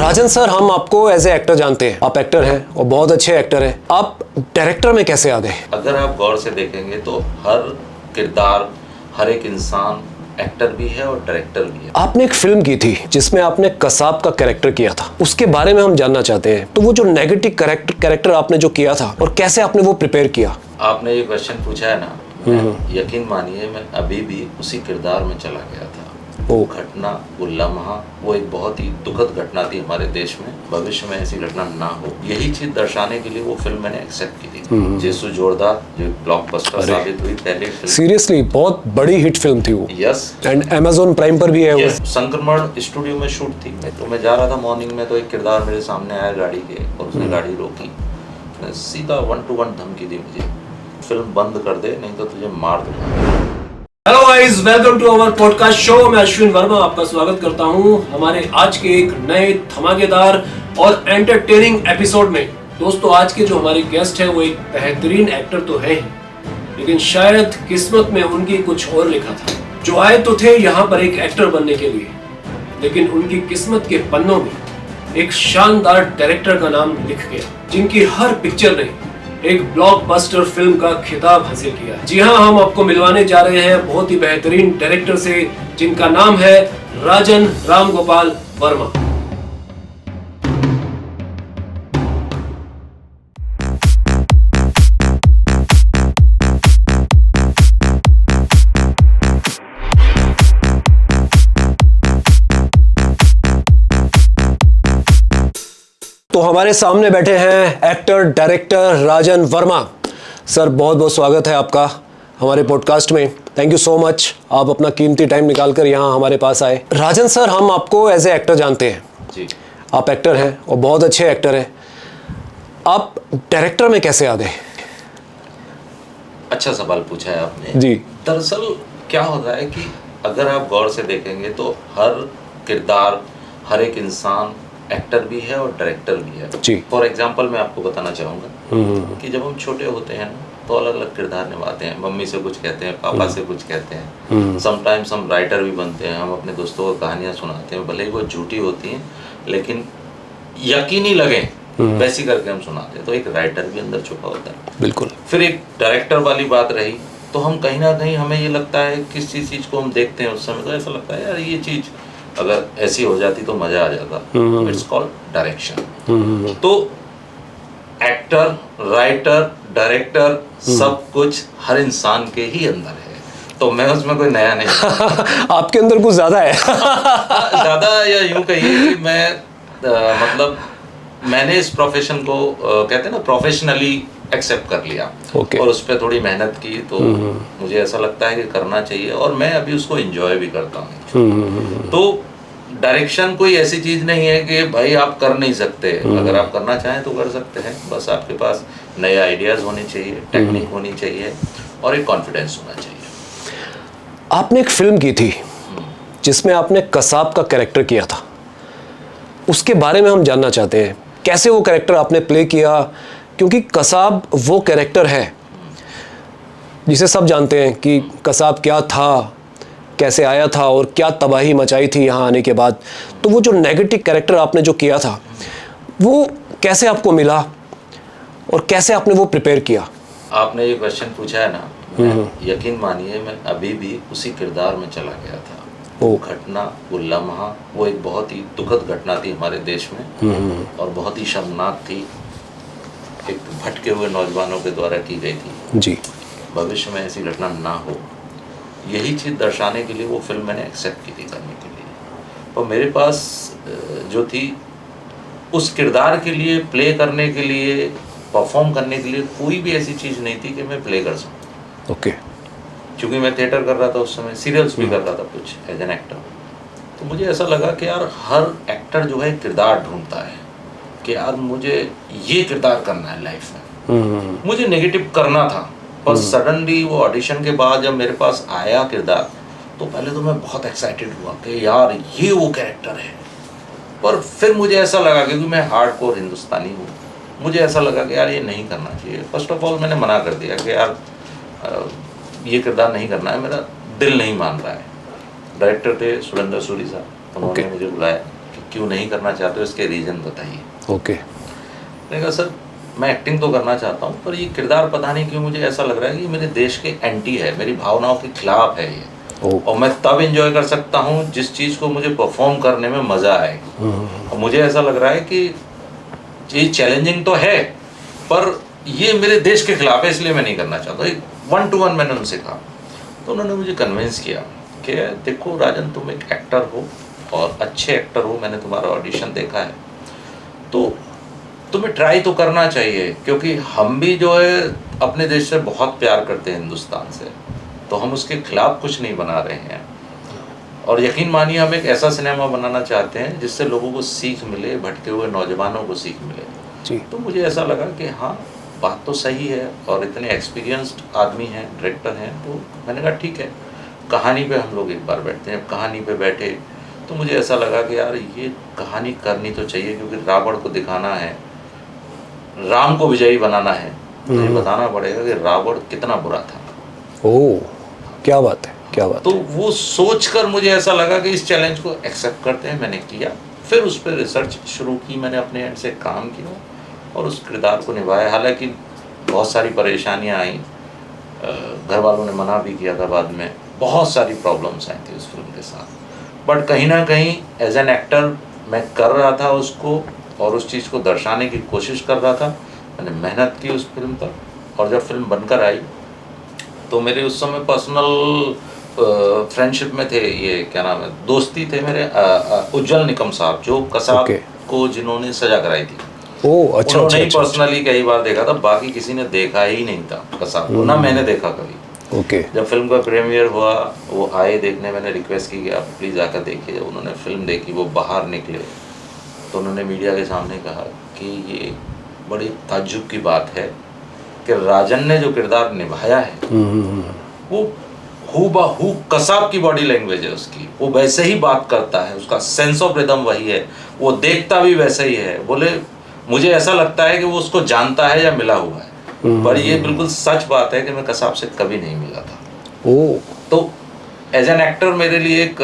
राजन sir, हम आपको as a actor जानते हैं, आप एक्टर हैं और बहुत अच्छे एक्टर हैं। आप डायरेक्टर में कैसे आ गए? अगर आप गौर से देखेंगे तो हर किरदार, हर एक इंसान एक्टर भी है और डायरेक्टर भी है। आपने एक फिल्म की थी जिसमें आपने कसाब का कैरेक्टर किया था, उसके बारे में हम जानना चाहते हैं। तो वो जो नेगेटिव कैरेक्टर आपने जो किया था और कैसे आपने वो प्रिपेयर किया? आपने ये क्वेश्चन पूछा है ना, यकीन मानिए मैं अभी भी उसी किरदार में चला गया था। वो घटना, वो लम्हा, वो एक बहुत ही दुखद घटना थी हमारे देश में। भविष्य में ऐसी घटना ना हो, यही चीज दर्शाने के लिए वो फिल्म मैंने एक्सेप्ट की थी। जेसु जोरदार जो ब्लॉकबस्टर साबित हुई, पहले फिल्म। सीरियसली बहुत बड़ी हिट फिल्म थी वो। यस। एंड Amazon प्राइम पर भी है वो। संक्रमण स्टूडियो में शूट थी। तो मैं जा रहा था मॉर्निंग में, तो एक किरदार मेरे सामने आया गाड़ी के, और उसने गाड़ी रोकी, सीधा 1-to-1 धमकी दी मुझे, फिल्म बंद कर दे नहीं तो तुझे मार दूंगा। Hello guys, welcome to our podcast show. मैं अश्विन वर्मा आपका स्वागत करता हूं हमारे आज के एक नए धमाकेदार और एंटरटेनिंग एपिसोड में। दोस्तों, आज के जो हमारे गेस्ट हैं वो एक बेहतरीन एक्टर तो है ही, लेकिन शायद किस्मत में उनकी कुछ और लिखा था। जो आए तो थे यहाँ पर एक एक्टर बनने के लिए, लेकिन उनकी किस्मत के पन्नों में एक शानदार डायरेक्टर का नाम लिख गया, जिनकी हर पिक्चर ने एक ब्लॉकबस्टर फिल्म का खिताब हासिल किया। जी हाँ, हम आपको मिलवाने जा रहे हैं बहुत ही बेहतरीन डायरेक्टर से, जिनका नाम है राजन रामगोपाल वर्मा। तो हमारे सामने बैठे हैं एक्टर डायरेक्टर राजन वर्मा। सर, बहुत बहुत स्वागत है आपका हमारे पॉडकास्ट में। थैंक यू सो मच, आप अपना कीमती टाइम निकालकर यहाँ हमारे पास आए। राजन सर, हम आपको एज ए एक्टर जानते हैं जी। आप एक्टर हैं और बहुत अच्छे एक्टर हैं। आप डायरेक्टर में कैसे आ गए? अच्छा सवाल पूछा है आपने जी। दरअसल क्या होता है कि अगर आप गौर से देखेंगे तो हर किरदार, हर एक इंसान एक्टर भी है और डायरेक्टर भी है। जी। फॉर एग्जांपल मैं आपको बताना चाहूँगा कि जब हम छोटे होते हैं ना, तो अलग अलग किरदार निभाते हैं। मम्मी से कुछ कहते हैं, पापा से कुछ कहते हैं। समटाइम्स हम राइटर भी बनते हैं, हम अपने दोस्तों को कहानियाँ सुनाते हैं, भले ही वो झूठी होती हैं लेकिन यकीनी लगे वैसी करके हम सुनाते हैं। तो एक राइटर भी अंदर छुपा होता है। बिल्कुल। फिर एक डायरेक्टर वाली बात रही, तो हम कहीं ना कहीं हमें ये लगता है किसी चीज़ को हम देखते हैं उस समय, तो ऐसा लगता है यार ये चीज़ अगर ऐसी हो जाती तो मजा आ जाता। It's called direction. तो एक्टर, राइटर, डायरेक्टर सब कुछ हर इंसान के ही अंदर है, तो मैं उसमें कोई नया नहीं। आपके अंदर कुछ ज्यादा है। ज्यादा, या यूं कहिए कि मैं मतलब मैंने इस प्रोफेशन को कहते हैं ना, प्रोफेशनली एक्सेप्ट कर लिया। Okay. और उस पर थोड़ी मेहनत की, तो मुझे ऐसा लगता है कि करना चाहिए, और मैं अभी उसको एंजॉय भी करता हूँ। तो डायरेक्शन कोई ऐसी चीज़ नहीं है कि भाई आप कर नहीं सकते। अगर आप करना चाहें तो कर सकते हैं, बस आपके पास नए आइडियाज़ होने चाहिए, टेक्निक होनी चाहिए और एक कॉन्फिडेंस होना चाहिए। आपने एक फिल्म की थी जिसमें आपने कसाब का कैरेक्टर किया था, उसके बारे में हम जानना चाहते हैं। कैसे वो कैरेक्टर आपने प्ले किया? क्योंकि कसाब वो कैरेक्टर है जिसे सब जानते हैं कि कसाब क्या था, कैसे आया था और क्या तबाही मचाई थी यहाँ आने के बाद। तो वो जो नेगेटिव कैरेक्टर आपने जो किया था, वो कैसे आपको मिला और कैसे आपने वो प्रिपेयर किया? आपने ये क्वेश्चन पूछा है ना, यकीन मानिए मैं अभी भी उसी किरदार में चला गया था। वो घटना, वो लम्हा, वो एक बहुत ही दुखद घटना थी हमारे देश में, और बहुत ही शर्मनाक थी। एक भटके हुए नौजवानों के द्वारा की गई थी। जी। भविष्य में ऐसी घटना ना हो, यही चीज़ दर्शाने के लिए वो फिल्म मैंने एक्सेप्ट की थी करने के लिए। और मेरे पास जो थी उस किरदार के लिए, प्ले करने के लिए, परफॉर्म करने के लिए कोई भी ऐसी चीज़ नहीं थी कि मैं प्ले कर सकूँ। ओके। क्योंकि मैं थिएटर कर रहा था उस समय, सीरियल्स भी कर रहा था कुछ एज एन एक्टर। तो मुझे ऐसा लगा कि यार हर एक्टर जो है किरदार ढूंढता है कि यार मुझे ये किरदार करना है लाइफ में। मुझे नेगेटिव करना था, पर सडनली वो ऑडिशन के बाद जब मेरे पास आया किरदार, तो पहले तो मैं बहुत एक्साइटेड हुआ कि यार ये वो कैरेक्टर है। पर फिर मुझे ऐसा लगा, क्योंकि मैं हार्डकोर हिंदुस्तानी हूँ, मुझे ऐसा लगा कि यार ये नहीं करना चाहिए। फर्स्ट ऑफ ऑल मैंने मना कर दिया कि यार ये किरदार नहीं करना है, मेरा दिल नहीं मान रहा है। डायरेक्टर थे सुरेंद्र सूरी साहब, उन्होंने मुझे बुलाया कि क्यों नहीं करना चाहते हो, इसके रीज़न बताइए। ओके। मैंने कहा सर मैं एक्टिंग तो करना चाहता हूँ, पर ये किरदार पता नहीं क्यों मुझे ऐसा लग रहा है कि मेरे देश के एंटी है, मेरी भावनाओं के खिलाफ है ये, और मैं तब एंजॉय कर सकता हूँ जिस चीज़ को मुझे परफॉर्म करने में मज़ा आएगी। और मुझे ऐसा लग रहा है कि ये चैलेंजिंग तो है, पर ये मेरे देश के खिलाफ है, इसलिए मैं नहीं करना चाहता। एक 1-to-1 मैंने उनसे कहा, तो उन्होंने मुझे कन्विंस किया कि देखो राजन, तुम एक एक्टर हो और अच्छे एक्टर हो, मैंने तुम्हारा ऑडिशन देखा है, तो तुम्हें ट्राई तो करना चाहिए, क्योंकि हम भी जो है अपने देश से बहुत प्यार करते हैं, हिंदुस्तान से, तो हम उसके खिलाफ कुछ नहीं बना रहे हैं। और यकीन मानिए हम एक ऐसा सिनेमा बनाना चाहते हैं जिससे लोगों को सीख मिले, भटके हुए नौजवानों को सीख मिले जी। तो मुझे ऐसा लगा कि हाँ बात तो सही है, और इतने एक्सपीरियंस्ड आदमी हैं, डायरेक्टर हैं, तो मैंने कहा ठीक है, कहानी पे हम लोग एक बार बैठते हैं। कहानी पे बैठे तो मुझे ऐसा लगा कि यार ये कहानी करनी तो चाहिए, क्योंकि रावण को दिखाना है, राम को विजयी बनाना है, तो ये बताना पड़ेगा कि रावण कितना बुरा था। ओह, क्या बात है, क्या बात। तो वो सोचकर मुझे ऐसा लगा कि इस चैलेंज को एक्सेप्ट करते हैं। मैंने किया, फिर उस पर रिसर्च शुरू की, मैंने अपने एंड से काम किया और उस किरदार को निभाया। हालांकि बहुत सारी परेशानियां आई, घर वालों ने मना भी किया था, बाद में बहुत सारी प्रॉब्लम्स आई थी उस फिल्म के साथ, बट कहीं ना कहीं एज एन एक्टर मैं कर रहा था उसको, और उस चीज़ को दर्शाने की कोशिश कर रहा था। मैंने मेहनत की उस फिल्म पर, और जब फिल्म बनकर आई तो मेरे उस समय पर्सनल फ्रेंडशिप में थे, ये क्या नाम है, दोस्ती थे मेरे, उज्जवल निकम साहब, जो कसाब को जिन्होंने सजा कराई थी। ओह अच्छा, उन्होंने ही पर्सनली कई बार देखा था, बाकी किसी ने देखा ही नहीं था कसाब को, ना मैंने देखा कभी। ओके। जब फिल्म का प्रीमियर हुआ, वो आए देखने, मैंने रिक्वेस्ट की कि आप प्लीज़ आकर देखिए। जब उन्होंने फिल्म देखी, वो बाहर निकले, तो उन्होंने मीडिया के सामने कहा कि ये बड़ी ताज्जुब की बात है कि राजन ने जो किरदार निभाया है वो हूबहू कसाब की बॉडी लैंग्वेज है उसकी, वो वैसे ही बात करता है, उसका सेंस ऑफ रिदम वही है, वो देखता भी वैसे ही है। बोले मुझे ऐसा लगता है कि वो उसको जानता है या मिला हुआ है, पर ये बिल्कुल सच बात है कि मैं कसाब से कभी नहीं मिला था। तो एज एन एक्टर मेरे लिए एक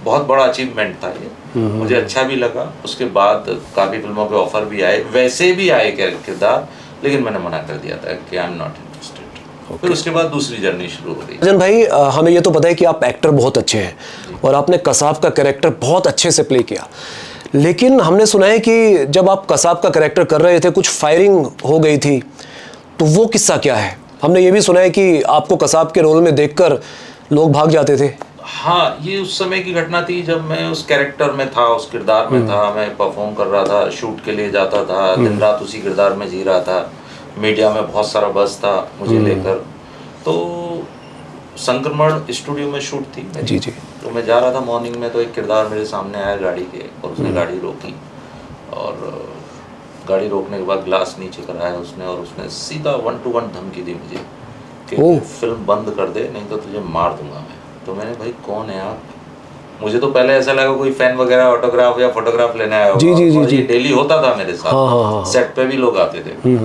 बहुत बड़ा अचीवमेंट था ये, मुझे अच्छा भी लगा। उसके बाद काफ़ी फिल्मों के ऑफर भी आए, वैसे भी आए किरदार, लेकिन मैंने मना कर दिया था कि आई एम नॉट इंटरेस्टेड। फिर उसके बाद दूसरी जर्नी शुरू हो गई। राजन भाई, हमें ये तो पता है कि आप एक्टर बहुत अच्छे हैं और आपने कसाब का कैरेक्टर बहुत अच्छे से प्ले किया, लेकिन हमने सुना है कि जब आप कसाब का कैरेक्टर कर रहे थे कुछ फायरिंग हो गई थी, तो वो किस्सा क्या है? हमने ये भी सुना है कि आपको कसाब के रोल में देखकर लोग भाग जाते थे। हाँ, ये उस समय की घटना थी जब मैं उस कैरेक्टर में था, उस किरदार में था, मैं परफॉर्म कर रहा था, शूट के लिए जाता था, दिन रात उसी किरदार में जी रहा था। मीडिया में बहुत सारा बज़ था मुझे लेकर। तो संक्रमण स्टूडियो में शूट थी मेरी। जी जी। तो मैं जा रहा था मॉर्निंग में, तो एक किरदार मेरे सामने आया गाड़ी के, और उसने गाड़ी रोकी, और गाड़ी रोकने के बाद ग्लास नीचे कराया उसने, और उसने सीधा 1-to-1 धमकी दी मुझे कि फिल्म बंद कर दे, नहीं तो तुझे मार दूंगा मैं। तो मैंने, भाई कौन है आप? मुझे तो पहले ऐसा लगा कोई फैन वगैरह ऑटोग्राफ या फोटोग्राफ लेने आया होगा। और ये डेली होता था मेरे साथ, सेट पे भी लोग आते थे।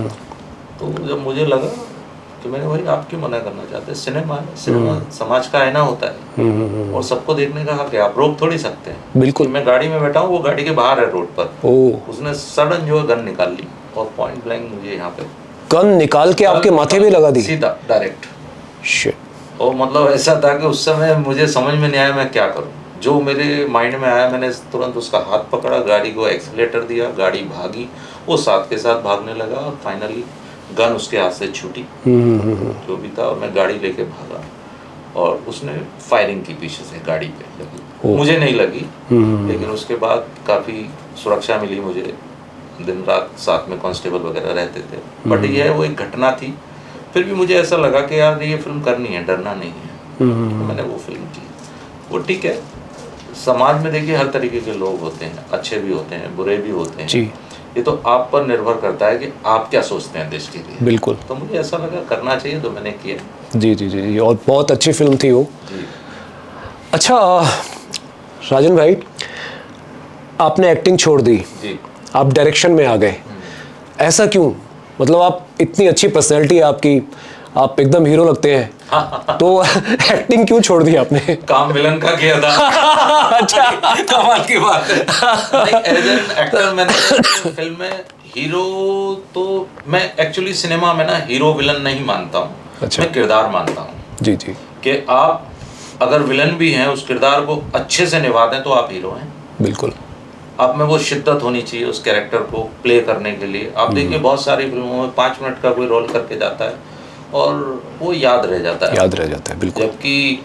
तो जब मुझे लगा कि मैंने, भाई आप क्यों मना करना चाहते हैं? सिनेमा है, सिनेमा समाज का आईना होता है, और सबको देखने का हक है, आप रोक थोड़ी सकते हैं। बिल्कुल। मैं गाड़ी में बैठा हूँ, वो गाड़ी के बाहर है रोड पर, उसने सडन जो है गन निकाल ली, और पॉइंट ब्लैंक मुझे यहाँ पे गन निकाल के आपके माथे पे लगा दी सीधा डायरेक्ट। शिट। और मतलब ऐसा था कि उस समय मुझे समझ में नहीं आया मैं क्या करूं। जो मेरे माइंड में आया, मैंने तुरंत उसका हाथ पकड़ा, गाड़ी को एक्सीलेटर दिया, गाड़ी भागी, वो साथ के साथ भागने लगा, और फाइनली गन उसके हाथ से छूटी जो भी था, और मैं गाड़ी लेके भागा, और उसने फायरिंग की पीछे से, गाड़ी पे लगी, मुझे नहीं लगी, लेकिन उसके बाद काफ़ी सुरक्षा मिली मुझे। दिन रात साथ में कांस्टेबल वगैरह रहते थे, बट ये वो एक घटना थी। फिर भी मुझे ऐसा लगा कि यार ये फिल्म करनी है, डरना नहीं है, तो मैंने वो फिल्म की। वो ठीक है, समाज में देखिए हर तरीके के लोग होते हैं, अच्छे भी होते हैं, बुरे भी होते हैं जी। ये तो आप पर निर्भर करता है कि आप क्या सोचते हैं देश के लिए। बिल्कुल। तो मुझे ऐसा लगा करना चाहिए, तो मैंने किया। जी जी जी, और बहुत अच्छी फिल्म थी वो जी। अच्छा राजन भाई, आपने एक्टिंग छोड़ दी जी, आप डायरेक्शन में आ गए, ऐसा क्यों? मतलब आप इतनी अच्छी पर्सनैलिटी है आपकी, आप एकदम हीरो लगते हैं। तो एक्टिंग क्यों छोड़ दी आपने? काम विलन का किया था। अच्छा, कमाल की बात है। एज एन एक्टर मैंने फिल्म में हीरो, तो मैं एक्चुअली सिनेमा में ना हीरो विलन नहीं मानता हूँ। अच्छा। मैं किरदार मानता हूँ। जी जी। कि आप अगर विलन भी हैं, उस किरदार को अच्छे से निभा दें तो आप हीरो हैं। बिल्कुल। आप में वो शिद्दत होनी चाहिए उस कैरेक्टर को प्ले करने के लिए। आप देखिए बहुत सारी फिल्मों में 5 मिनट का कोई रोल करके जाता है और वो याद रह जाता है। याद रह जाता है, बिल्कुल। जबकि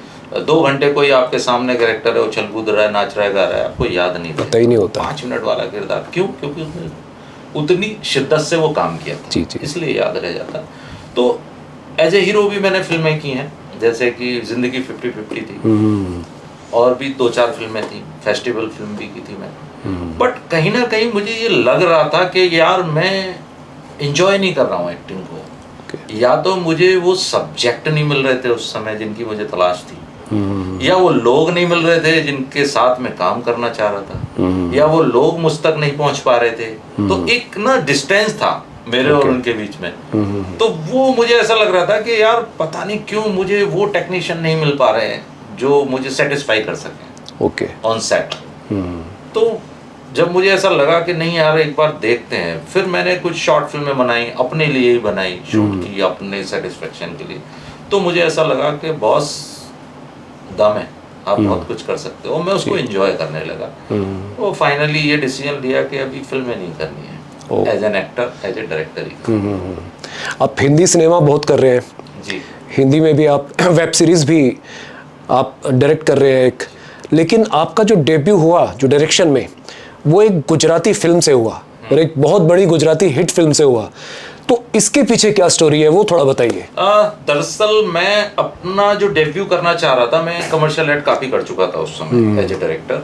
2 घंटे कोई आपके सामने कैरेक्टर है, उछल कूद रहा है, नाच रहा है, गा रहा है, आपको याद नहीं पता ही नहीं होता। 5 मिनट वाला किरदार क्यों? क्योंकि उसने उतनी शिद्दत से वो काम किया था। जी जी। इसलिए याद रह जाता है। तो एज ए हीरो भी मैंने फिल्में की हैं, जैसे कि जिंदगी 50-50 थी, और भी 2-4 फिल्में थी, फेस्टिवल फिल्म भी की थी मैं। बट कहीं ना कहीं मुझे ये लग रहा था कि यार मैं इंजॉय नहीं कर रहा हूँ एक्टिंग को। या तो मुझे वो सब्जेक्ट नहीं मिल रहे थे उस समय जिनकी मुझे तलाश थी, या वो लोग नहीं मिल रहे थे जिनके साथ मैं काम करना चाह रहा था, या वो लोग मुझ तक नहीं पहुंच पा रहे थे। तो एक ना डिस्टेंस था मेरे और उनके बीच में। तो वो मुझे ऐसा लग रहा था कि यार पता नहीं क्यों मुझे वो टेक्नीशियन नहीं मिल पा रहे हैं जो मुझे सेटिस्फाई कर सकें ओके ऑन सेट। तो जब मुझे ऐसा लगा कि नहीं यार एक बार देखते हैं, फिर मैंने कुछ शॉर्ट फिल्में बनाई, अपने लिए ही बनाई, शूट की अपने सेटिस्फेक्शन के लिए। तो मुझे ऐसा लगा कि बॉस दम है, आप बहुत कुछ कर सकते हो। मैं उसको एंजॉय करने लगा। वो फाइनली ये डिसीजन लिया कि अभी फिल्में नहीं करनी है, as an actor, as a director ही। आप हिंदी सिनेमा बहुत कर रहे हैं जी। हिंदी में भी आप वेब सीरीज भी आप डायरेक्ट कर रहे हैं एक, लेकिन आपका जो डेब्यू हुआ जो डायरेक्शन में, वो एक गुजराती फिल्म से हुआ और एक बहुत बड़ी गुजराती हिट फिल्म से हुआ। तो इसके पीछे क्या स्टोरी है वो थोड़ा बताइए। दरअसल मैं अपना जो डेब्यू करना चाह रहा था, मैं कमर्शियल एड काफ़ी कर चुका था उस समय एज ए डायरेक्टर।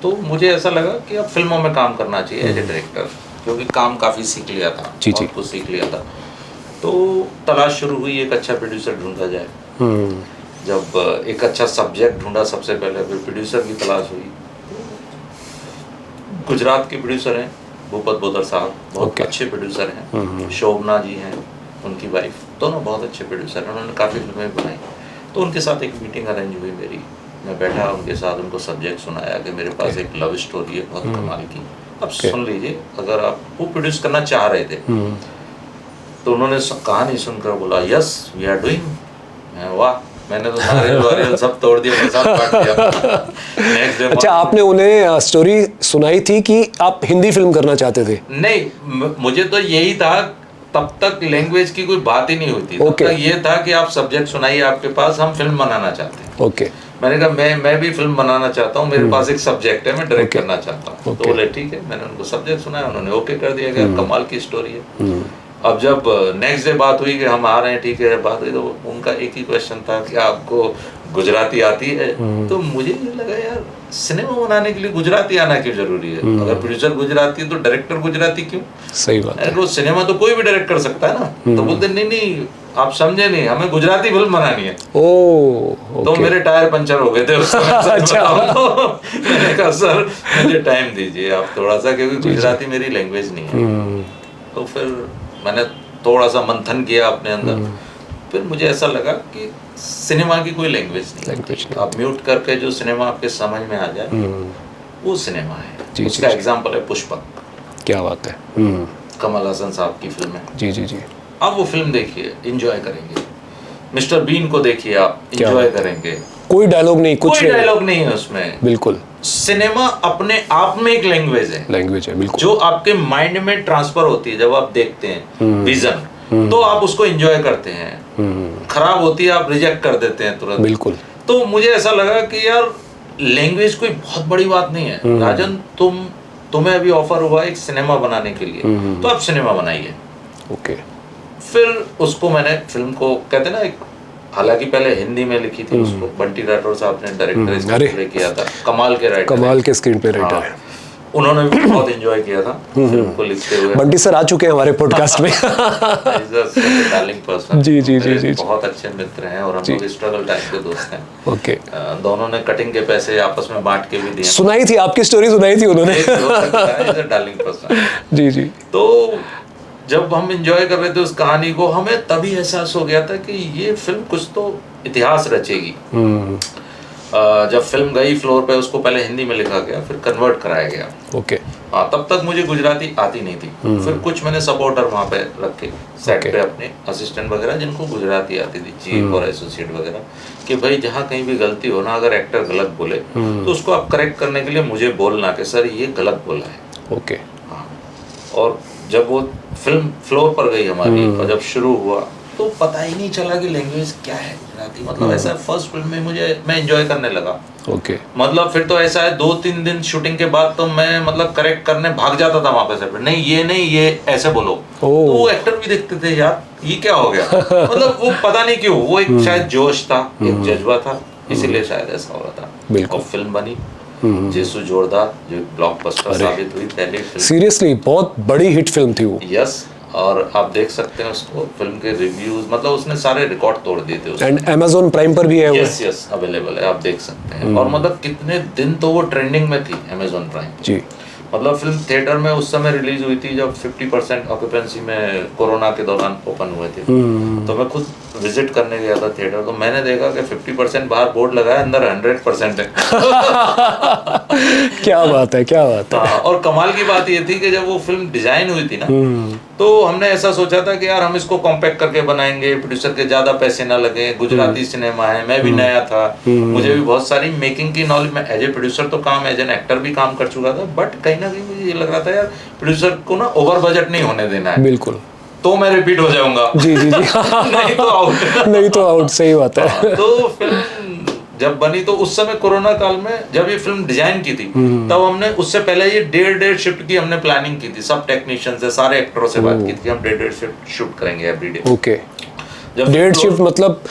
तो मुझे ऐसा लगा कि अब फिल्मों में काम करना चाहिए एज ए डायरेक्टर, क्योंकि काम काफ़ी सीख लिया था, बहुत कुछ सीख लिया था। तो तलाश शुरू हुई एक अच्छा प्रोड्यूसर ढूंढा जाए। जब एक अच्छा सब्जेक्ट ढूंढा सबसे पहले, फिर प्रोड्यूसर की तलाश हुई। गुजरात के प्रोड्यूसर हैं भूपत बोदर साहब, बहुत अच्छे प्रोड्यूसर हैं। शोभना जी हैं, उनकी वाइफ, दोनों बहुत अच्छे प्रोड्यूसर हैं। उन्होंने काफ़ी फिल्में बनाई। तो उनके साथ एक मीटिंग अरेंज हुई मेरी। मैं बैठा उनके साथ, उनको सब्जेक्ट सुनाया कि मेरे पास एक लव स्टोरी है बहुत कमाल की, अब सुन लीजिए। अगर आप वो प्रोड्यूस करना चाह रहे थे, तो उन्होंने कहानी सुनकर बोला यस वी आर डूइंग। वाह, मैंने तो नारियल सब तोड़ दिया, सब काट दिया। नेक्स्ट डे अच्छा, आपने उन्हें स्टोरी सुनाई थी कि आप हिंदी फिल्म करना चाहते थे? नहीं, मुझे तो यही था, तब तक लैंग्वेज की कोई बात ही नहीं होती। तब तक ये था कि आप सब्जेक्ट सुनाइए आपके पास, हम फिल्म बनाना चाहते हैं। ओके। मैंने कहा मैं भी फिल्म बनाना चाहता हूँ, मेरे पास एक सब्जेक्ट है, मैं डायरेक्ट करना चाहता हूँ। तो बोले ठीक है। मैंने उनको सब्जेक्ट सुनाया, उन्होंने ओके कर दिया कि कमाल की स्टोरी है। अब जब नेक्स्ट डे बात हुई कि हम आ रहे हैं, ठीक है, बात हुई, तो उनका एक ही क्वेश्चन था कि आपको गुजराती आती है? तो मुझे लगा यार सिनेमा बनाने के लिए गुजराती आना क्यों जरूरी है? अगर प्रोड्यूसर गुजराती है तो डायरेक्टर गुजराती क्यों? सही बात है। तो सिनेमा तो कोई भी डायरेक्ट कर सकता है ना। तो बोलते नहीं आप समझे नहीं, हमें गुजराती फिल्म बनानी है। तो मेरे टायर पंचर हो गए थे उस समय। अच्छा। तो मैंने कहा सर मुझे टाइम दीजिए आप थोड़ा सा, क्योंकि गुजराती मेरी लैंग्वेज नहीं है। तो फिर मैंने थोड़ा सा मंथन किया अपने अंदर। फिर मुझे ऐसा लगा कि सिनेमा की कोई लैंग्वेज नहीं। आप म्यूट करके जो सिनेमा आपके समझ में आ जाए वो सिनेमा है। उसका एग्जाम्पल है पुष्पक। क्या बात है। कमल हसन साहब की फिल्म है। जी जी जी। आप वो फिल्म देखिए, एंजॉय करेंगे। मिस्टर बीन को देखिए, आप एंजॉय करेंगे। कोई डायलॉग नहीं, कुछ कोई डायलॉग नहीं है उसमें। बिल्कुल। सिनेमा अपने आप में एक लैंग्वेज है, बिल्कुल, जो आपके माइंड में ट्रांसफर होती है जब आप देखते हैं विजन, तो आप उसको एंजॉय करते हैं। खराब होती है आप रिजेक्ट कर देते हैं तुरंत। बिल्कुल। तो मुझे ऐसा लगा कि यार लैंग्वेज कोई बहुत बड़ी बात नहीं है। राजन, तुम्हें अभी ऑफर हुआ एक सिनेमा बनाने के लिए, तो आप सिनेमा बनाइए। ओके। फिर उसको मैंने फिल्म को कहते ना, एक हालांकि पहले हिंदी में लिखी थी, उसको बंटी राठौर साहब ने डायरेक्टर स्क्रीन प्ले किया था। कमाल के राइटर, कमाल के स्क्रीन प्ले राइटर है। उन्होंने भी बहुत एंजॉय किया था फिल्म को लिखते हुए। बंटी सर आ चुके हैं हमारे पॉडकास्ट में। Darling person. जी जी जी जी। बहुत अच्छे मित्र हैं और हम लोग स्ट्रगल टाइम के दोस्त हैं। ओके। दोनों ने कटिंग के पैसे आपस में बांट के भी दिए। सुनाई थी आपकी स्टोरी, सुनाई थी उन्होंने। Darling person. जी जी। तो जब हम एंजॉय कर रहे थे उस कहानी को, हमें तभी एहसास हो गया था कि ये फिल्म कुछ तो इतिहास रचेगी। जब फिल्म गई फ्लोर पे, उसको पहले हिंदी में लिखा गया, फिर कन्वर्ट कराया गया। ओके। हाँ, तब तक मुझे गुजराती आती नहीं थी। फिर कुछ मैंने सपोर्टर वहाँ पे रखे सेट पे, अपने असिस्टेंट वगैरह, जिनको गुजराती आती थी, चीफ और एसोसिएट वगैरह, कि भाई जहाँ कहीं भी गलती हो ना, अगर एक्टर गलत बोले तो उसको आप करेक्ट करने के लिए मुझे बोलना कि सर ये गलत बोला है। ओके। हाँ, और जब वो फिल्म फ्लोर पर गई हमारी और जब शुरू हुआ तो पता ही नहीं चला कि लैंग्वेज क्या है गुजराती। मतलब ऐसा फर्स्ट फिल्म में मैं एंजॉय करने लगा। ओके। मतलब फिर तो ऐसा है 2-3 दिन शूटिंग के बाद तो मैं मतलब करेक्ट करने भाग जाता था वहां पे सेट पे, नहीं ये ऐसे बोलो। तो वो एक्टर भी देखते थे, यार ये क्या हो गया। मतलब वो पता नहीं क्यों, वो एक शायद जोश था, एक जज्बा था, इसीलिए शायद ऐसा हो रहा था। और फिल्म बनी जेसु जोरदार, जो ब्लॉकबस्टर साबित हुई पहली फिल्म। सीरियसली बहुत बड़ी हिट फिल्म थी वो। यस, और आप देख सकते हैं उसको, फिल्म के रिव्यूज, मतलब उसने सारे रिकॉर्ड तोड़ दिए थे। एंड Amazon प्राइम पर भी है वो। यस अवेलेबल है, आप देख सकते हैं। और मतलब कितने दिन तो वो ट्रेंडिंग में थी Amazon प्राइम जी। मतलब फिल्म थिएटर में उस समय रिलीज हुई थी जब 50% ऑक्यूपेंसी में कोरोना के दौरान ओपन हुए थे। तो मैं खुद विजिट करने गया था थिएटर, तो मैंने देखा कि 50% बाहर बोर्ड लगाया, अंदर 100% है। क्या बात है, क्या बात है। हाँ, और कमाल की बात ये थी कि जब वो फिल्म डिजाइन हुई थी ना, तो हमने ऐसा सोचा था कि यार हम इसको कॉम्पैक्ट करके बनाएंगे, प्रोड्यूसर के ज्यादा पैसे ना लगे, गुजराती सिनेमा है, मैं भी नया था, मुझे भी बहुत सारी मेकिंग की नॉलेज, मैं एज ए प्रोड्यूसर तो काम, एज एन एक्टर भी काम कर चुका था, बट कहीं ना कहीं मुझे ये लग रहा था यार प्रोड्यूसर को ना ओवर बजट नहीं होने देना है। बिल्कुल। तो मैं रिपीट हो जाऊंगा। जी। नहीं तो आउट। नहीं तो आउट, सही बात है। तो फिल्म जब बनी तो उस समय कोरोना काल में जब ये फिल्म डिजाइन की थी, तब हमने उससे पहले ये 1.5 शिफ्ट की हमने प्लानिंग की थी, सब टेक्नीशियन से, सारे एक्टरों से बात की थी, हम 1.5 शिफ्ट शूट करेंगे एवरीडे। ओके। 1.5 शिफ्ट मतलब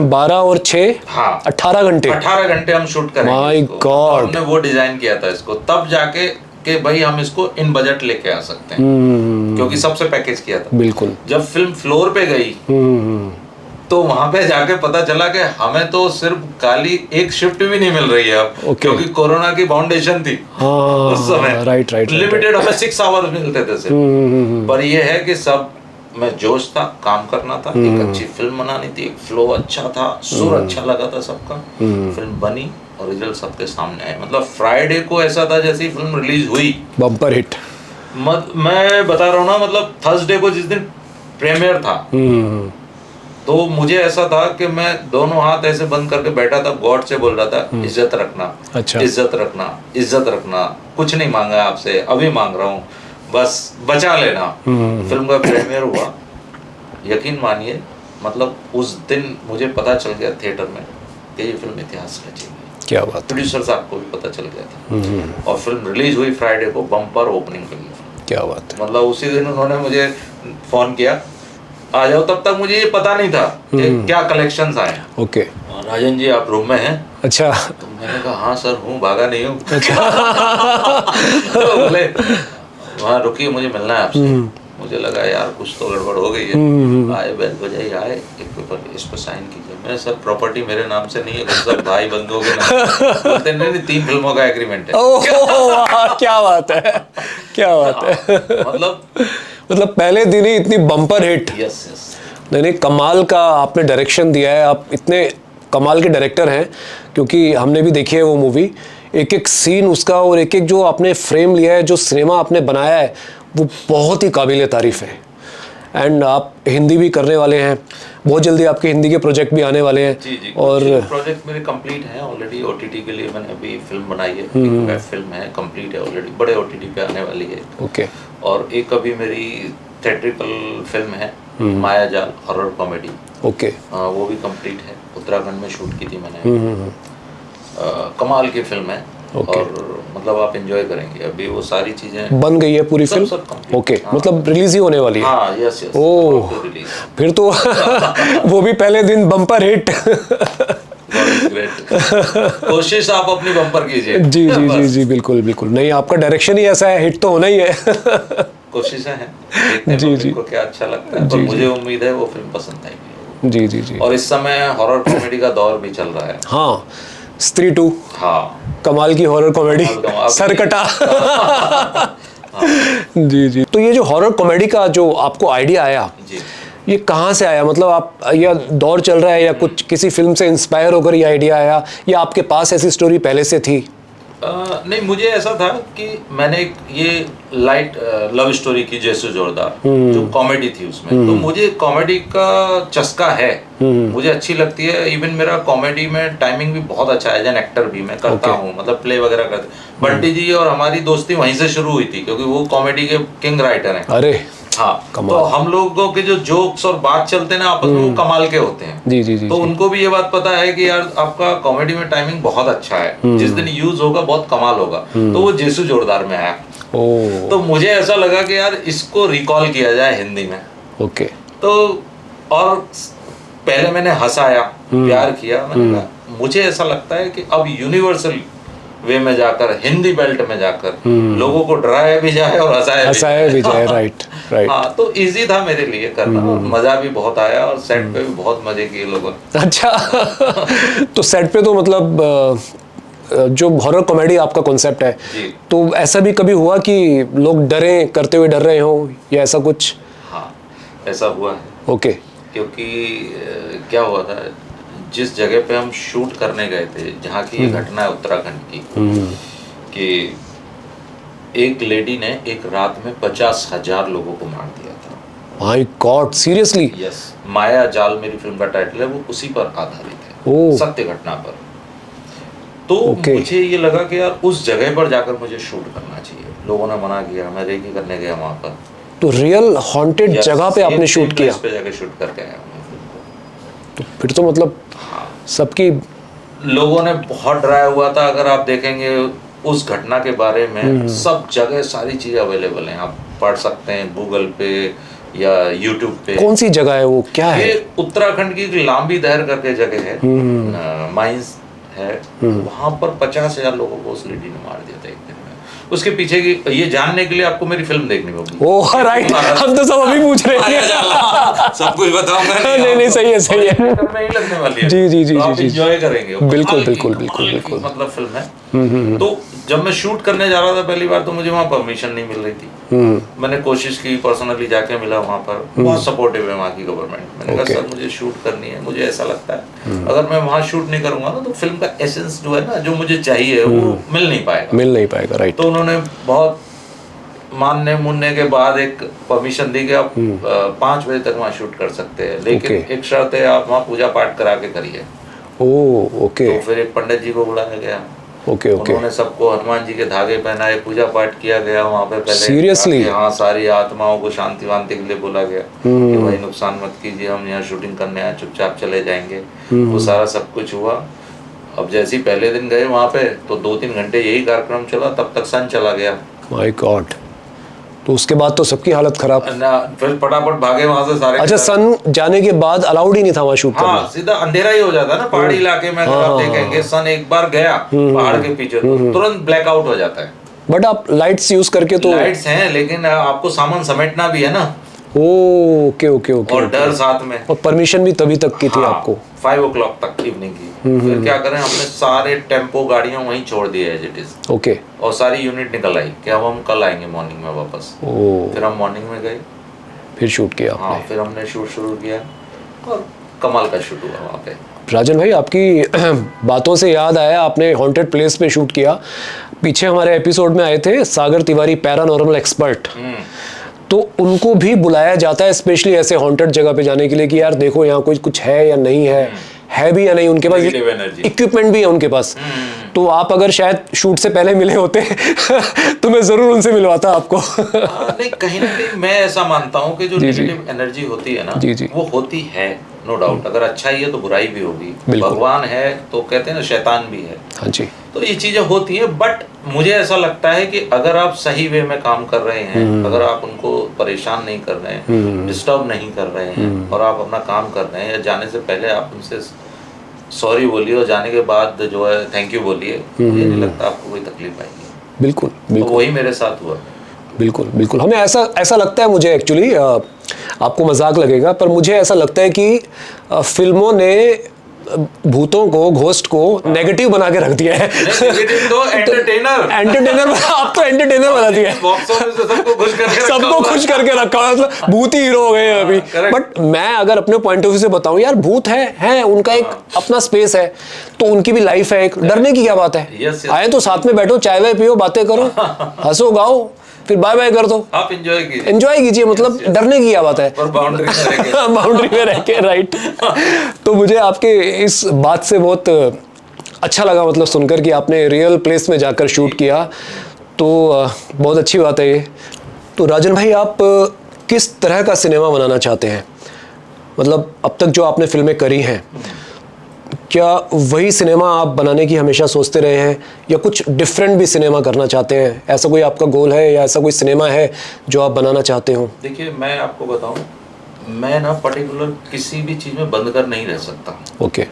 12 और 6, हाँ 18 घंटे। 18 घंटे हम शूट करेंगे। My God. हमने वो डिजाइन किया था इसको, तब जाके कि भाई हम इसको इन बजट लेके आ सकते हैं, क्योंकि सबसे पैकेज किया था। बिल्कुल। जब फिल्म फ्लोर पे गई तो वहां पे जाके पता चला कि हमें तो सिर्फ खाली एक शिफ्ट भी नहीं मिल रही है अब, क्योंकि कोरोना की फाउंडेशन थी उस समय। राइट। लिमिटेड हमें 6 आवर्स मिलते थे सिर्फ। पर ये है कि सब में जोश था, काम करना था, एक अच्छी फिल्म बनानी थी, एक फ्लो अच्छा था, सुर अच्छा लगा था सबका। फिल्म बनी और रिजल्ट सबके सामने आए। मतलब फ्राइडे को ऐसा था जैसे ही फिल्म रिलीज हुई, बम्पर हिट। मैं बता रहा हूँ ना, मतलब थर्सडे को जिस दिन प्रीमियर था, तो मुझे ऐसा था कि मैं दोनों हाथ ऐसे बंद करके बैठा था, गॉड से बोल रहा था इज्जत रखना, अच्छा। इज्जत रखना, इज्जत रखना, कुछ नहीं मांगा आपसे, अभी मांग रहा हूँ, बस बचा लेना। फिल्म का प्रीमियर हुआ, यकीन मानिए, मतलब उस दिन मुझे पता चल गया थिएटर में कि ये फिल्म इतिहास रचेगी। क्या बात। प्रोड्यूसर साहब को भी पता चल गया था। और फिल्म रिलीज हुई फ्राइडे को, बम्पर ओपनिंग के लिए। क्या बात है। मतलब उसी दिन उन्होंने मुझे फोन किया, आ जाओ। तब तक मुझे ये पता नहीं था कि क्या कलेक्शंस आए। ओके। और राजन जी आप रूम में हैं? अच्छा। तो मैंने कहा हाँ सर हूँ, भागा नहीं हूँ। तो बोले वहाँ रुकिए, मुझे मिलना है आपसे। मुझे लगा यार कुछ तो गड़बड़ हो गई है। आए, बैल बजाई, आए, एक पेपर, इस पर साइन कीजिए। मैं सर प्रॉपर्टी मेरे नाम से नहीं है, सब भाई बंधुओं के नाम। बोलते नहीं, 3 फिल्मों का एग्रीमेंट है। क्या बात है, क्या बात है। मतलब पहले दिन ही इतनी बम्पर हिट। यस। नहीं, कमाल का आपने डायरेक्शन दिया है, आप इतने कमाल के डायरेक्टर हैं, क्योंकि हमने भी देखी है वो मूवी, एक एक सीन उसका और एक एक जो आपने फ्रेम लिया है, जो सिनेमा आपने बनाया है, वो बहुत ही काबिल तारीफ है। एंड आप हिंदी भी करने वाले हैं, बहुत जल्दी आपके हिंदी के प्रोजेक्ट भी आने वाले हैं। जी। और प्रोजेक्ट मेरे कंप्लीट हैं ऑलरेडी। ओटीटी के लिए मैंने अभी फिल्म बनाई है, एक वेब फिल्म है, कंप्लीट है ऑलरेडी, बड़े ओटीटी पे आने वाली है। ओके। और एक अभी मेरी थिएट्रिकल फिल्म है, मायाजाल, हॉरर कॉमेडी। ओके। वो भी कंप्लीट है, उत्तराखंड में शूट की थी मैंने। कमाल की फिल्म है। और मतलब आप एंजॉय करेंगे। अभी वो सारी चीजें बन गई है पूरी फिल्म। ओके। मतलब रिलीज ही होने वाली है। हाँ, यस। ओह, फिर तो वो भी पहले दिन बम्पर हिट। कोशिश आप अपनी बम्पर कीजिए। जी, बिल्कुल। नहीं, आपका डायरेक्शन ही ऐसा है, हिट तो होना ही है। कोशिशें हैं, देखते हैं को क्या अच्छा लगता है। पर मुझे उम्मीद है वो फिल्म पसंद आएगी। जी। और इस समय हॉरर कॉमेडी का दौर भी चल रहा है। हाँ, स्त्री 2। हाँ, कमाल की हॉरर कॉमेडी, सरकटा। जी जी। तो ये जो हॉरर कॉमेडी का जो आपको आइडिया आया, जी। ये कहाँ से आया? मतलब आप या दौर चल रहा है या कुछ किसी फिल्म से इंस्पायर होकर ये आइडिया आया, या आपके पास ऐसी स्टोरी पहले से थी? नहीं, मुझे ऐसा था कि मैंने एक ये लाइट लव स्टोरी की जैसे जोरदार, जो कॉमेडी थी उसमें, तो मुझे कॉमेडी का चस्का है, मुझे अच्छी लगती है। इवन मेरा कॉमेडी में टाइमिंग भी बहुत अच्छा है, एज एन एक्टर भी मैं करता हूँ, मतलब प्ले वगैरह करते। बंटी जी और हमारी दोस्ती वहीं से शुरू हुई थी, क्योंकि वो कॉमेडी के किंग राइटर हैं। अरे हाँ, तो हम लोगों के जो जोक्स और बात चलते हैं ना आपस में, वो कमाल के होते हैं। जी जी जी। तो उनको भी ये बात पता है कि यार आपका कॉमेडी में टाइमिंग बहुत अच्छा है, जिस दिन यूज होगा बहुत कमाल होगा। तो वो जेसु जोरदार में आया। तो मुझे ऐसा लगा कि यार इसको रिकॉल किया जाए हिंदी में। ओके। तो और पहले मैंने हंसाया, प्यार किया, मैंने कहा मुझे ऐसा लगता है कि अब यूनिवर्सल वे में जाकर, हिंदी बेल्ट में जाकर लोगों को डराया भी जाए और हंसाया भी जाए। Right right. हाँ, तो इजी था मेरे लिए करना, मजा भी बहुत आया और सेट पे भी बहुत मजे किए लोगों ने। अच्छा। तो सेट पे तो मतलब जो हॉरर कॉमेडी आपका कॉन्सेप्ट है, तो ऐसा भी कभी हुआ कि लोग डरे, करते हुए डर रहे हो या ऐसा कुछ? हाँ, ऐसा हुआ है। ओके। क्योंकि क्या हुआ था, जिस जगह पे हम शूट करने गए थे, जहाँ की ये घटना है उत्तराखंड की, कि एक लेडी ने एक रात में 50,000 लोगों को मार दिया था। My God, seriously? यस, माया जाल मेरी फिल्म का टाइटल है, वो उसी पर आधारित है, सत्य घटना पर। तो मुझे ये लगा कि यार उस जगह पर जाकर मुझे शूट करना चाहिए। लोगों ने मना किया, मैं रेकी करने गया वहाँ पर। तो रियल हॉन्टेड जगह पे आपने शूट किया? पे जाके शूट करके आया मैं फिल्म को। तो फिर तो मतलब सबकी, लोगों ने बहुत डराया हुआ था। अगर आप देखेंगे उस घटना के बारे में सब जगह सारी चीजें अवेलेबल हैं, आप पढ़ सकते हैं गूगल पे या यूट्यूब पे। कौन सी जगह है वो, क्या है? ये उत्तराखंड की लांबी दहर करके जगह है, माइंस है। वहां पर 50,000 लोगों को उस लेडी ने मार दिया था एक दिन में। उसके पीछे की ये जानने के लिए आपको मेरी फिल्म देखनी होगी। ओह राइट, हम तो सब अभी पूछ रहे थे। सब कुछ बताऊंगा। नहीं सही है, सही है। नहीं लगने वाली है। जी जी जी आप जी, एंजॉय करेंगे। बिल्कुल बिल्कुल बिल्कुल बिल्कुल। मतलब फिल्म है। तो जब मैं शूट करने जा रहा था पहली बार, तो मुझे वहाँ परमिशन नहीं मिल रही थी। मैंने कोशिश की, पर्सनली जाके मिला वहाँ पर, बहुत सपोर्टिव है वहाँ की गवर्नमेंट। मैंने कहा सर मुझे शूट करनी है, मुझे ऐसा लगता है अगर मैं वहाँ शूट नहीं करूँगा ना, तो फिल्म का एसेंस जो है ना, जो मुझे चाहिए वो मिल नहीं पाएगा। राइट। तो उन्होंने बहुत मानने मुनने के बाद एक परमिशन दी कि आप 5 बजे तक वहाँ शूट कर सकते हैं, लेकिन एक शर्त है, आप वहाँ पूजा पाठ करा के करिए। ओके। तो फिर एक पंडित जी को बुलाया गया। ओके। उन्होंने सबको हनुमान जी के धागे पहनाए, पूजा पाठ किया गया वहाँ पे। पहले सीरियसली? हाँ, सारी आत्माओं को शांति वांति के लिए बोला गया कि भाई नुकसान मत कीजिए, हम यहाँ शूटिंग करने आए, चुपचाप चले जाएंगे। वो सारा सब कुछ हुआ। अब जैसे ही पहले दिन गए वहाँ पे, तो 2-3 घंटे यही कार्यक्रम चला, तब तक सन चला गया। My God. तो उसके बाद तो सबकी हालत खराब। फिर फटाफट भागे वहाँ से सारे। अच्छा, सन जाने के बाद अलाउड ही नहीं था वहाँ शूट करना? हाँ, सीधा अंधेरा ही हो जाता ना पहाड़ी इलाके में। अगर आप देखेंगे, सन एक बार गया पहाड़ के पीछे, तो तुरंत ब्लैकआउट हो जाता है। बट आप लाइट्स यूज करके तो? लाइट्स हैं, लेकिन आपको सामान समेटना भी है ना। Okay okay okay. और डर साथ में। और परमिशन भी तभी तक की थी आपको? 5 o'clock तक इवनिंग की। फिर क्या करें, हमने सारे टेम्पो गाड़ियां वहीं छोड़ दिए एज इट इज। ओके। और सारी यूनिट निकल आई कि अब हम कल आएंगे मॉर्निंग में वापस। फिर हम मॉर्निंग में गए, फिर शूट किया आपने? हाँ, फिर हमने शूट शुरू किया और कमाल का शूट हुआ वहाँ पे। राजन भाई, आपकी बातों से याद आया, आपने हॉन्टेड प्लेस पे शूट किया। पीछे हमारे एपिसोड में आए थे सागर तिवारी, पैरानॉर्मल एक्सपर्ट। तो उनको भी बुलाया जाता है स्पेशली ऐसे हॉन्टेड जगह पे जाने के लिए कि यार देखो यहाँ कोई कुछ है या नहीं है भी या नहीं। उनके पास इक्विपमेंट भी है उनके पास। तो आप अगर शायद शूट से पहले मिले होते तो मैं जरूर उनसे मिलवाता आपको। नहीं, कहीं ना कहीं मैं ऐसा मानता हूँ कि जो नेगेटिव एनर्जी होती है ना, वो होती है, नो डाउट। अगर अच्छाई है तो बुराई भी होगी, भगवान है तो कहते हैं ना शैतान भी है। हाँ जी। तो ये चीजें होती हैं, बट मुझे ऐसा लगता है कि अगर आप सही वे में काम कर रहे हैं, अगर आप उनको परेशान नहीं कर रहे हैं, डिस्टर्ब नहीं कर रहे हैं, और आप अपना काम कर रहे हैं, या जाने से पहले आप उनसे सॉरी बोलिए और जाने के बाद जो है थैंक यू बोलिए, मुझे नहीं लगता आपको कोई तकलीफ आएगी। बिल्कुल बिल्कुल। तो वही मेरे साथ हुआ। बिल्कुल बिल्कुल। हमें ऐसा लगता है, मुझे एक्चुअली आपको मजाक लगेगा, पर मुझे ऐसा लगता है कि फिल्मों ने भूतों को, घोस्ट को नेगेटिव बना के रख दिया है। नेगेटिव तो एंटरटेनर आप तो एंटरटेनर बना दिया है। बॉक्स ऑफिस पे सबको खुश करके रखा हुआ है, मतलब भूत ही हीरो हो गए हैं अभी। बट मैं अगर अपने पॉइंट ऑफ व्यू से बताऊं यार, भूत है उनका एक अपना स्पेस है, तो उनकी भी लाइफ है, एक डरने की क्या बात है। आए तो साथ में बैठो, चाय वाय पियो, बातें करो, हंसो गाओ, फिर बाय बाय कर दो, आप एंजॉय कीजिए, मतलब डरने की क्या बात है, बाउंड्री में रह के। राइट। तो मुझे आपके इस बात से बहुत अच्छा लगा, मतलब सुनकर कि आपने रियल प्लेस में जाकर शूट किया, तो बहुत अच्छी बात है ये। तो राजन भाई, आप किस तरह का सिनेमा बनाना चाहते हैं? मतलब अब तक जो आपने फिल्में करी हैं, क्या वही सिनेमा आप बनाने की हमेशा सोचते रहे हैं, या कुछ डिफरेंट भी सिनेमा करना चाहते हैं? ऐसा कोई आपका गोल है, या ऐसा कोई सिनेमा है जो आप बनाना चाहते हो? देखिए, मैं आपको बताऊं, मैं ना पर्टिकुलर किसी भी चीज़ में बंद कर नहीं रह सकता। ओके।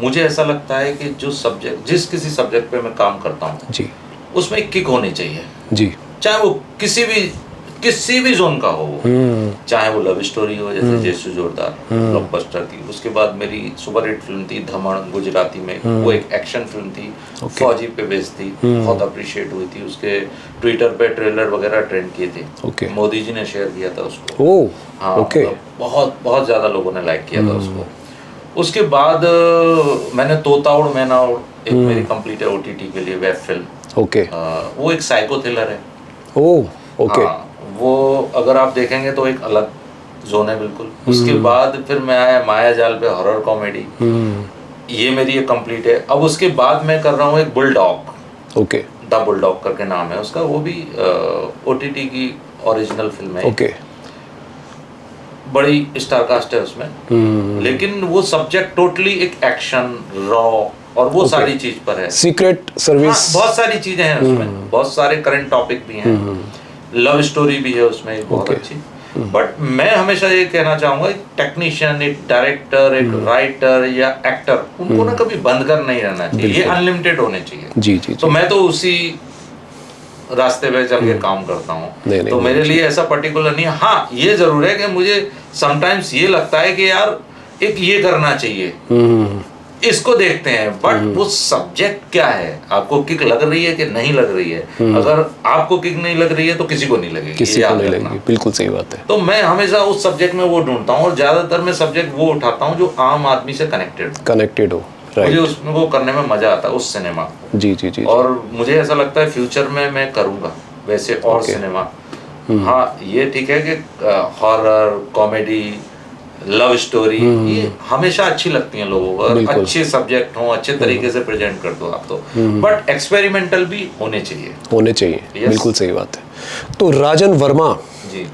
मुझे ऐसा लगता है कि जो सब्जेक्ट, जिस किसी सब्जेक्ट पे मैं काम करता हूँ जी, उसमें एक किक होनी चाहिए जी, चाहे वो किसी भी जोन का हो, चाहे वो लव स्टोरी हो, जैसे जैसू जोरदार ब्लॉकबस्टर थी। उसके बाद मेरी सुपर हिट फिल्म थी धमन गुजराती में, वो एक एक्शन फिल्म थी, फौजी पे बेस्ड थी, बहुत अप्रिशिएट हुई थी। उसके ट्विटर पे ट्रेलर वगैरह ट्रेंड किए थे, मोदी जी ने शेयर किया था उसको। हाँ, मतलब बहुत बहुत ज्यादा लोगों ने लाइक किया था उसको। उसके बाद मैंने तोता उड़ मैना उड़, एक मेरी कंप्लीट है OTT के लिए वेब फिल्म। ओके। वो एक साइको थ्रिलर है। ओके। वो अगर आप देखेंगे तो एक अलग जोन है बिल्कुल। उसके बाद फिर मैं आया माया जाल पे, हॉरर कॉमेडी, ये मेरी एक कंप्लीट है। अब उसके बाद मैं कर रहा हूँ एक बुलडॉग। ओके। द बुलडॉग करके नाम है उसका, वो भी OTT की ओरिजिनल फिल्म है। ओके। बड़ी स्टार कास्ट है उसमें, लेकिन वो सब्जेक्ट टोटली एक एक्शन रॉ और वो सारी चीज पर है। सीक्रेट सर्विस, बहुत सारी चीजें हैं उसमें, बहुत सारे करंट टॉपिक भी हैं, लव स्टोरी भी है उसमें एक बहुत अच्छी। बट मैं हमेशा ये कहना चाहूंगा, एक टेक्नीशियन, एक डायरेक्टर, एक राइटर या एक्टर, उनको ना कभी बंद कर नहीं रहना चाहिए, ये अनलिमिटेड होने चाहिए। जी जी। तो मैं तो उसी रास्ते पे चल के काम करता हूँ। तो मेरे लिए ऐसा पर्टिकुलर नहीं है। हाँ, ये जरूर है कि मुझे समटाइम्स ये लगता है कि यार एक ये करना चाहिए, इसको देखते हैं, बट वो सब्जेक्ट क्या है, आपको किक लग रही है कि नहीं लग रही है। अगर आपको किक नहीं लग रही है तो किसी को नहीं लगेगी, किसी को नहीं लगेगी, बिल्कुल सही बात है। तो मैं हमेशा उस सब्जेक्ट में वो ढूंढता हूँ, और ज्यादातर मैं सब्जेक्ट वो उठाता हूँ जो आम आदमी से कनेक्टेड हो। मुझे उसमें वो करने में मजा आता है, उस सिनेमा को। जी जी जी। और मुझे ऐसा लगता है फ्यूचर में मैं करूँगा वैसे और सिनेमा। हाँ, ये ठीक है कि हॉरर कॉमेडी लव स्टोरी ये हमेशा अच्छी लगती हैं लोगों को, अच्छे सब्जेक्ट हो, अच्छे तरीके से प्रेजेंट कर दो आप तो, बट एक्सपेरिमेंटल भी होने चाहिए। बिल्कुल सही बात है। तो राजन वर्मा जी,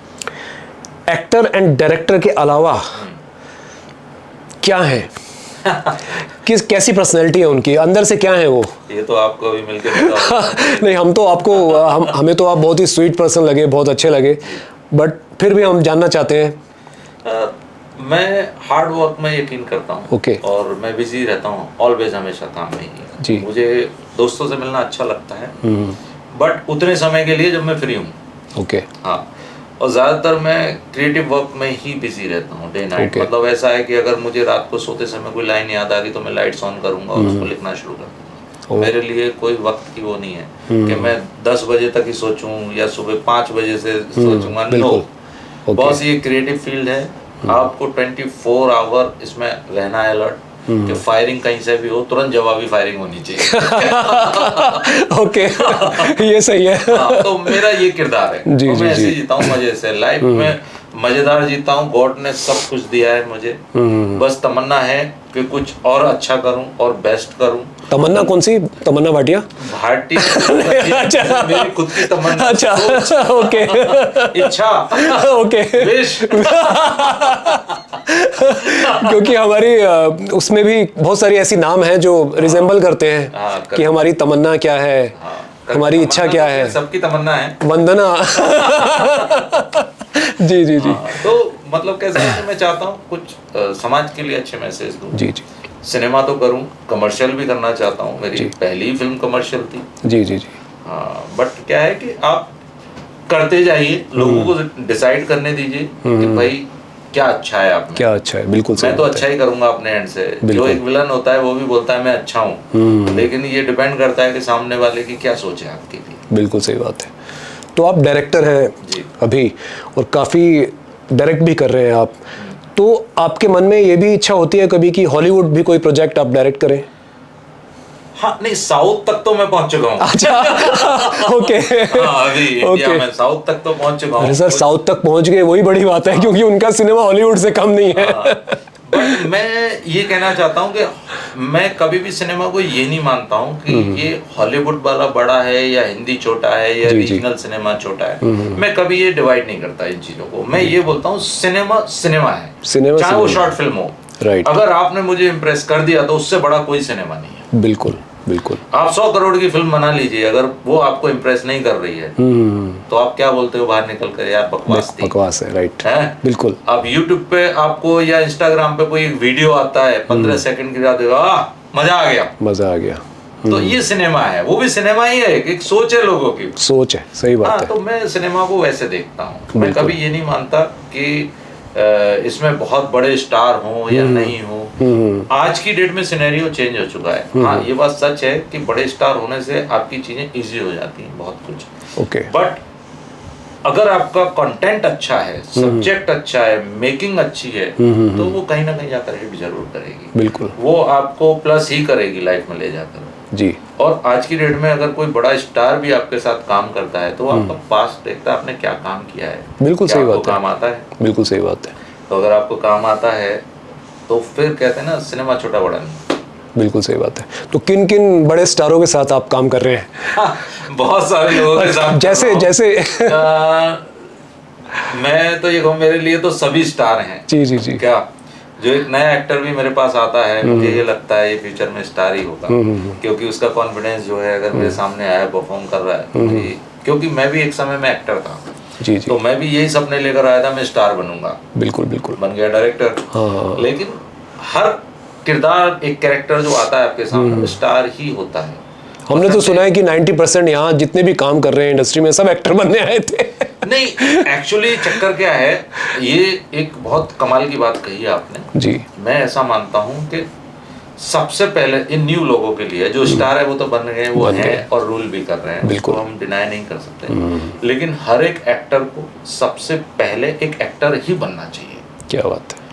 एक्टर एंड डायरेक्टर के अलावा क्या है? कैसी पर्सनैलिटी है उनकी, अंदर से क्या है वो? ये तो आपको अभी मिलके पता होगा। नहीं, हमें तो आप बहुत ही स्वीट पर्सन लगे, बहुत अच्छे लगे, बट फिर भी हम जानना चाहते हैं। मैं हार्ड वर्क में यकीन करता हूँ। ओके। और मैं बिजी रहता हूँ ऑलवेज, हमेशा काम में ही जी। मुझे दोस्तों से मिलना अच्छा लगता है, बट उतने समय के लिए जब मैं फ्री हूँ। ओके। हाँ, और ज़्यादातर मैं क्रिएटिव वर्क में ही बिजी रहता हूँ डे नाइट। मतलब ऐसा है कि अगर मुझे रात को सोते समय कोई लाइन याद आ गई तो मैं लाइट्स ऑन करूँगा और उसको लिखना शुरू कर दूँगा। मेरे लिए कोई वक्त की वो नहीं है कि मैं 10 बजे तक ही सोचूं या सुबह 5 बजे से सोचूंगा। नो, बस ये क्रिएटिव फील्ड है, आपको 24 आवर इसमें रहना है अलर्ट, कि फायरिंग कहीं से भी हो तुरंत जवाबी फायरिंग होनी चाहिए। ओके, ये सही है। तो मेरा ये किरदार है, जी, तो मैं ऐसे जीता हूँ मजे से, लाइफ में मजेदार जीता हूँ। गॉड ने सब कुछ दिया है मुझे, बस तमन्ना है कि कुछ और अच्छा करूं और बेस्ट करूं। तमन्ना कौन सी? तमन्ना भाटिया? अच्छा, मेरी खुद की तमन्ना। अच्छा, ओके। इच्छा, ओके, विश। क्योंकि हमारी उसमें भी बहुत सारी ऐसी नाम हैं जो रिजेंबल करते हैं कि हमारी तमन्ना क्या है, हमारी इच्छा क्या है। सबकी तमन्ना है वंदना। जी जी जी। तो मतलब कैसे है कि मैं चाहता हूँ कुछ समाज के लिए अच्छे मैसेज दूं। जी जी। सिनेमा तो करूं, कमर्शियल भी करना चाहता हूँ। मेरी पहली फिल्म कमर्शियल थी। जी जी जी। हाँ, बट क्या है कि आप करते जाइए, लोगों को डिसाइड करने दीजिए कि भाई क्या अच्छा है आप में, क्या अच्छा है, बिल्कुल सही मैं तो बात अच्छा है। ही करूंगा अपने एंड से। जो बिल्कुल। एक विलन होता है वो भी बोलता है मैं अच्छा हूँ, लेकिन ये डिपेंड करता है कि सामने वाले की क्या सोच है आपके लिए। बिल्कुल सही बात है। तो आप डायरेक्टर हैं जी। अभी, और काफ़ी डायरेक्ट भी कर रहे हैं आप, तो आपके मन में ये भी इच्छा होती है कभी कि हॉलीवुड भी कोई प्रोजेक्ट आप डायरेक्ट करें? हाँ, नहीं, साउथ तक तो मैं पहुंच चुका हूँ। अच्छा, ओके। हाँ, अभी इंडिया ओके। में साउथ तक तो पहुंच चुका हूँ। अरे सर, साउथ तक पहुंच गए वही बड़ी बात है, क्योंकि उनका सिनेमा हॉलीवुड से कम नहीं है। बट मैं ये कहना चाहता हूँ कि मैं कभी भी सिनेमा को ये नहीं मानता हूँ कि ये हॉलीवुड वाला बड़ा है या हिंदी छोटा है या जी, जी। रीजनल सिनेमा छोटा है। मैं कभी ये डिवाइड नहीं करता इन चीजों को। मैं ये बोलता हूँ सिनेमा सिनेमा है, सिनेमा चाहे वो सिनेमा। शॉर्ट फिल्म हो। राइट। अगर आपने मुझे इम्प्रेस कर दिया तो उससे बड़ा कोई सिनेमा नहीं है। बिल्कुल बिल्कुल। आप 100 करोड़ की फिल्म बना लीजिए, अगर वो आपको इम्प्रेस नहीं कर रही है तो आप क्या बोलते हो बाहर निकल कर, यार बकवास थी। बकवास है, राइट। है बिल्कुल। अब YouTube पे आपको या Instagram पे कोई वीडियो आता है 15 सेकंड की, जाते मजा आ गया, मजा आ गया। तो ये सिनेमा है। वो भी सिनेमा ही है, एक सोच है लोगों की। सोच है, सही बात हाँ, है। तो मैं सिनेमा को वैसे देखता हूँ। मैं बिल्कुल। कभी ये नहीं मानता कि इसमें बहुत बड़े स्टार हों या नहीं हो। आज की डेट में सिनेरियो चेंज हो चुका है। हाँ, ये बात सच है कि बड़े स्टार होने से आपकी चीजें इजी हो जाती हैं बहुत कुछ। ओके। बट अगर आपका कंटेंट अच्छा है, सब्जेक्ट अच्छा है, मेकिंग अच्छी है, तो वो कहीं ना कहीं जाकर हिट जरूर करेगी। बिल्कुल। वो आपको प्लस ही करेगी लाइफ में ले जाकर। जी। और आज की डेट में अगर कोई बड़ा स्टार भी आपके साथ काम करता है तो वो आपका पास्ट देखता है, आपने क्या काम किया है, बिल्कुल क्या सही आपको बात है। काम आता है। बिल्कुल सही बात है। तो अगर आपको काम आता है तो फिर कहते हैं ना, सिनेमा छोटा बड़ा नहीं। बिल्कुल सही बात है। तो किन किन बड़े स्टारों के साथ आप काम कर रहे हैं? बहुत सारे लोगों के साथ जैसे जैसे मैं तो ये कहूँ, मेरे लिए तो सभी स्टार हैं। जी जी जी। क्या, जो एक नया एक्टर भी मेरे पास आता है, मुझे ये लगता है ये फ्यूचर में स्टार ही होगा। क्योंकि उसका कॉन्फिडेंस जो है, अगर मेरे सामने आया, परफॉर्म कर रहा है, तो क्योंकि मैं भी एक समय में एक्टर था। जी जी। तो मैं भी यही सपने लेकर आया था, मैं स्टार बनूंगा। बिल्कुल बिल्कुल। बन गया डायरेक्टर। हाँ। लेकिन हर किरदार, एक कैरेक्टर जो आता है आपके सामने, स्टार ही होता है। हमने तो सुना है कि 90% यहाँ जितने भी काम कर रहे हैं इंडस्ट्री में, सब एक्टर बनने आए थे। नहीं, एक्चुअली चक्कर क्या है, ये एक बहुत कमाल की बात कही आपने। जी। मैं ऐसा मानता हूँ कि सबसे पहले इन न्यू लोगों के लिए जो स्टार है वो तो बन गए, वो हैं और रूल भी कर रहे हैं, बिल्कुल। उसको हम डिनाई नहीं कर सकते। लेकिन हर एक एक्टर को सबसे पहले एक एक्टर ही बनना चाहिए। क्या बात है।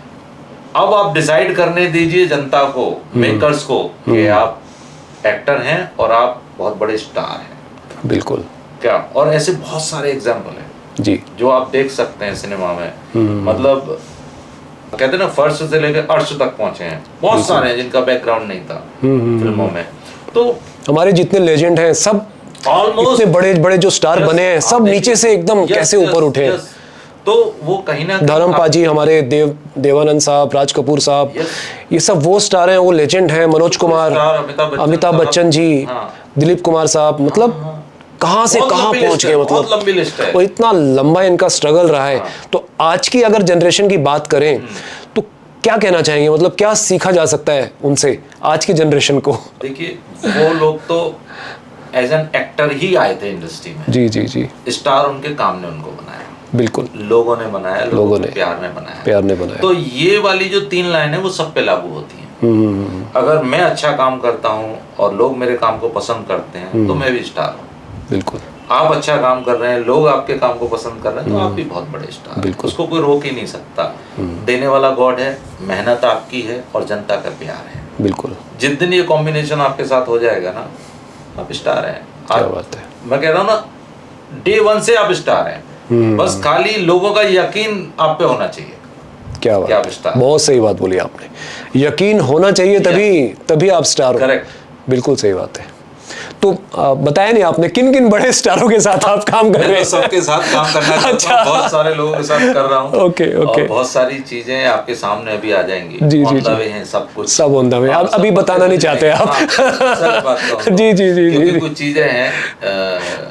अब आप डिसाइड करने दीजिए जनता को, मेकर्स को, कि आप एक्टर हैं और आप बहुत बड़े स्टार हैं। बिल्कुल। क्या, और ऐसे बहुत सारे एग्जाम्पल हैं जी। जो आप देख सकते हैं सिनेमा में। मतलब कहते हैं ना, फर्श से लेकर अर्श तक पहुंचे हैं। बहुत सारे हैं जिनका बैकग्राउंड नहीं था फिल्मों में। तो हमारे जितने लेजेंड हैं, सब ऑलमोस्ट इतने बड़े बड़े जो स्टार बने हैं, सब नीचे से एकदम कैसे ऊपर उठे हैं। तो वो कहीं ना कहीं धर्म पाजी, हमारे देवानंद साहब, राज कपूर साहब, ये सब वो स्टार हैं, वो लेजेंड हैं। मनोज कुमार, अमिताभ बच्चन जी, दिलीप कुमार साहब, मतलब कहाँ से कहाँ पहुंच गए, मतलब लंबी लिस्ट है। और इतना लंबा इनका स्ट्रगल रहा है। तो आज की अगर जनरेशन की बात करें तो क्या कहना चाहेंगे, मतलब क्या सीखा जा सकता है उनसे आज की जनरेशन को? देखिए, वो लोग तो एज एन एक्टर ही आए थे इंडस्ट्री में। जी जी जी। स्टार उनके काम ने उनको बनाया, बिल्कुल। लोगों ने बनाया, लोगों ने प्यार में बनाया, प्यार ने बनाया। तो ये वाली जो 3 लाइन है वो सब पे लागू होती हैं। अगर मैं अच्छा काम करता हूँ और लोग मेरे काम को पसंद करते हैं तो मैं भी स्टार हूँ। बिल्कुल। आप अच्छा काम कर रहे हैं, लोग आपके काम को पसंद कर रहे हैं, तो आप भी बहुत बड़े स्टार। बिल्कुल। उसको कोई रोक ही नहीं सकता। देने वाला गॉड है, मेहनत आपकी है और जनता का प्यार है। बिल्कुल। जिस दिन ये कॉम्बिनेशन आपके साथ हो जाएगा ना, आप स्टार हैं। क्या बात है। मैं कह रहा हूँ ना, डे 1 से आप स्टार हैं। बस खाली लोगों का यकीन आप पे होना चाहिए। क्या बात है, बहुत सही बात बोली आपने। यकीन होना चाहिए, तभी आप स्टार हो। करेक्ट। बिल्कुल सही बात है। तो बताया नहीं आपने किन किन बड़े स्टारों के साथ आप काम कर रहे हैं? सबके साथ काम करना चाहता हूं, बहुत सारे लोगों के साथ कर रहा हूँ। ओके। और बहुत सारी चीजें आपके सामने अभी आ जाएंगी। जी जी ऑन द वे हैं सब कुछ, सब ऑन द वे। अब अभी बताना नहीं चाहते आप? सच बात कहूं, जी जी जी जी। कुछ चीजें हैं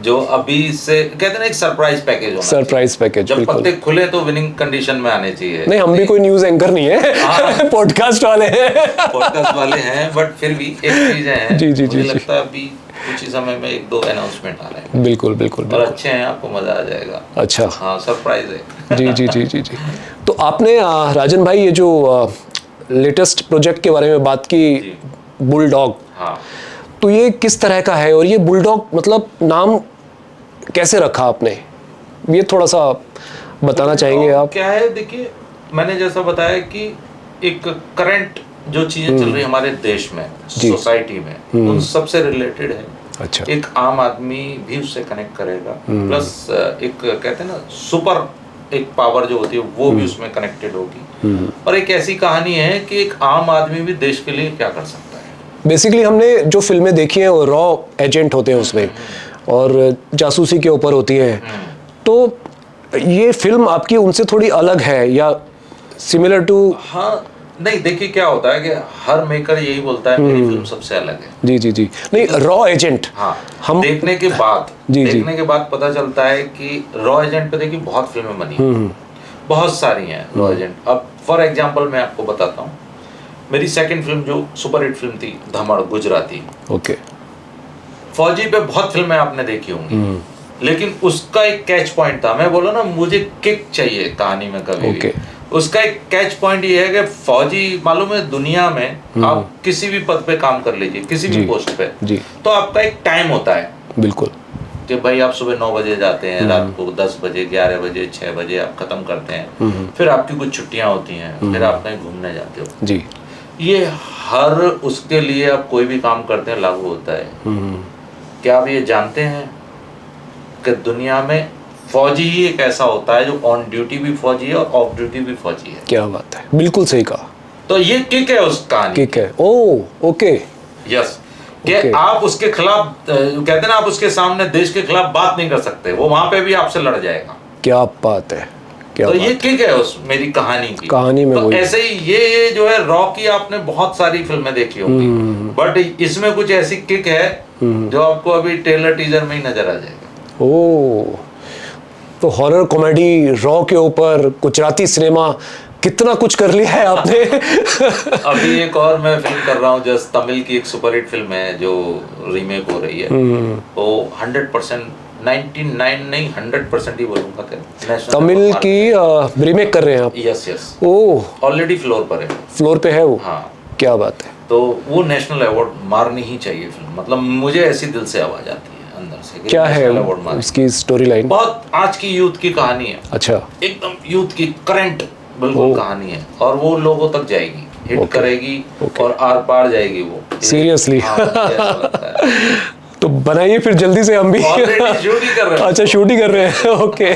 जो अभी से कहते हैं ना, एक सरप्राइज पैकेज होना, सरप्राइज पैकेज। जब पत्ते खुले तो विनिंग कंडीशन में आने चाहिए। नहीं, हम भी कोई न्यूज एंकर नहीं है, पॉडकास्ट वाले हैं। पॉडकास्ट वाले हैं, बट फिर भी एक चीज है, जी जी जी। मुझे लगता है अभी कुछ ही समय में 1-2 अनाउंसमेंट आ रहे हैं। बिल्कुल बिल्कुल और बिल्कुल। अच्छे हैं, आपको मजा आ जाएगा। अच्छा। हाँ, सरप्राइज है। जी जी जी जी जी। तो आपने राजन भाई ये जो लेटेस्ट प्रोजेक्ट के बारे में बात की, जी। बुलडॉग, हाँ, तो ये किस तरह का है और ये बुलडॉग मतलब नाम कैसे रखा आपने, ये थोड़ा सा बताना चाहेंगे आप? क्या है, देखिए मैंने जैसा बताया कि एक करंट जो चीजें चल रही है हमारे देश में, जी। सोसाइटी में, उन सबसे रिलेटेड है। अच्छा। एक आम आदमी भी उससे कनेक्ट करेगा, प्लस एक कहते हैं ना सुपर एक पावर जो होती है वो भी उसमें कनेक्टेड होगी। और एक ऐसी कहानी है कि एक आम आदमी भी देश के लिए क्या कर सकता है। बेसिकली हमने जो फिल्में देखी हैं वो रॉ एजेंट होते हैं उसमें और जासूसी के ऊपर होती है, तो ये फिल्म आपकी उनसे थोड़ी अलग है या सिमिलर टू? हाँ, नहीं देखिए क्या होता है कि हर मेकर यही बोलता है मेरी फिल्म सबसे अलग है। जी जी जी। नहीं, रॉ एजेंट हाँ, हम देखने के बाद जी, जी। देखने के बाद पता चलता है कि रॉ एजेंट पे देखिए बहुत फिल्में बनी, बहुत सारी हैं रॉ एजेंट। अब फॉर एग्जांपल मैं आपको बताता हूँ, मेरी सेकंड फिल्म जो सुपर हिट फिल्म थी धमाल गुजराती, ओके, फौजी पे बहुत फिल्में आपने देखी होंगी, लेकिन उसका एक कैच पॉइंट था। मैं बोला ना मुझे किक चाहिए कहानी में कभी भी। उसका एक कैच पॉइंट ये है कि फौजी, मालूम है दुनिया में आप किसी भी पद पे काम कर लीजिए, किसी भी पोस्ट पे, तो आपका एक टाइम होता है। बिल्कुल। कि भाई आप सुबह 9 बजे जाते हैं, रात को 10 बजे, 11 बजे, 6 बजे आप खत्म करते हैं, फिर आपकी कुछ छुट्टियां होती हैं, फिर आप कहीं घूमने जाते हो जी। ये हर उसके लिए आप कोई भी काम करते हैं लागू होता है। क्या आप ये जानते हैं कि दुनिया में फौजी ही एक ऐसा होता है जो ऑन ड्यूटी भी फौजी है और ऑफ ड्यूटी भी फौजी है। क्या बात है, बिल्कुल सही कहा। तो ये किक है उस कहानी, किक है। Oh okay. यस, कि आप उसके खिलाफ कहते हैं ना, आप उसके सामने देश के खिलाफ बात नहीं कर सकते, वो वहां पे भी आपसे लड़ जाएगा। क्या बात है, क्या तो बात ये किक है उस मेरी कहानी की। कहानी में। तो ऐसे ही ये जो है रॉ की आपने बहुत सारी फिल्में देखी होंगी, बट इसमें कुछ ऐसी किक है जो आपको अभी ट्रेलर टीजर में ही नजर आ जाएगा। ओह, तो हॉरर कॉमेडी रॉ के ऊपर, गुजराती सिनेमा, कितना कुछ कर लिया है आपने। अभी एक और मैं फिल्म कर रहा हूँ, जस्ट तमिल की एक सुपरहिट फिल्म है जो रीमेक हो रही है, वो 100%, 99 नहीं 100% ही बोलूंगा कि तमिल की रीमेक कर रहे हैं आप? Yes yes. Oh, already floor पर है। फ्लोर पे है वो? हाँ। क्या बात है। तो वो नेशनल अवार्ड मारनी ही चाहिए फिल्म, मतलब मुझे ऐसी दिल से आवाज आती है अंदर से। क्या है उसकी स्टोरी लाइन? बहुत आज की यूथ की कहानी है। अच्छा। एकदम यूथ की करंट बिल्कुल कहानी है, और वो लोगों तक जाएगी, हिट करेगी और आर पार जाएगी वो। सीरियसली? तो बनाइए फिर जल्दी से, हम भी शूट ही कर रहे हैं। अच्छा, शूट ही कर रहे हैं। ओके।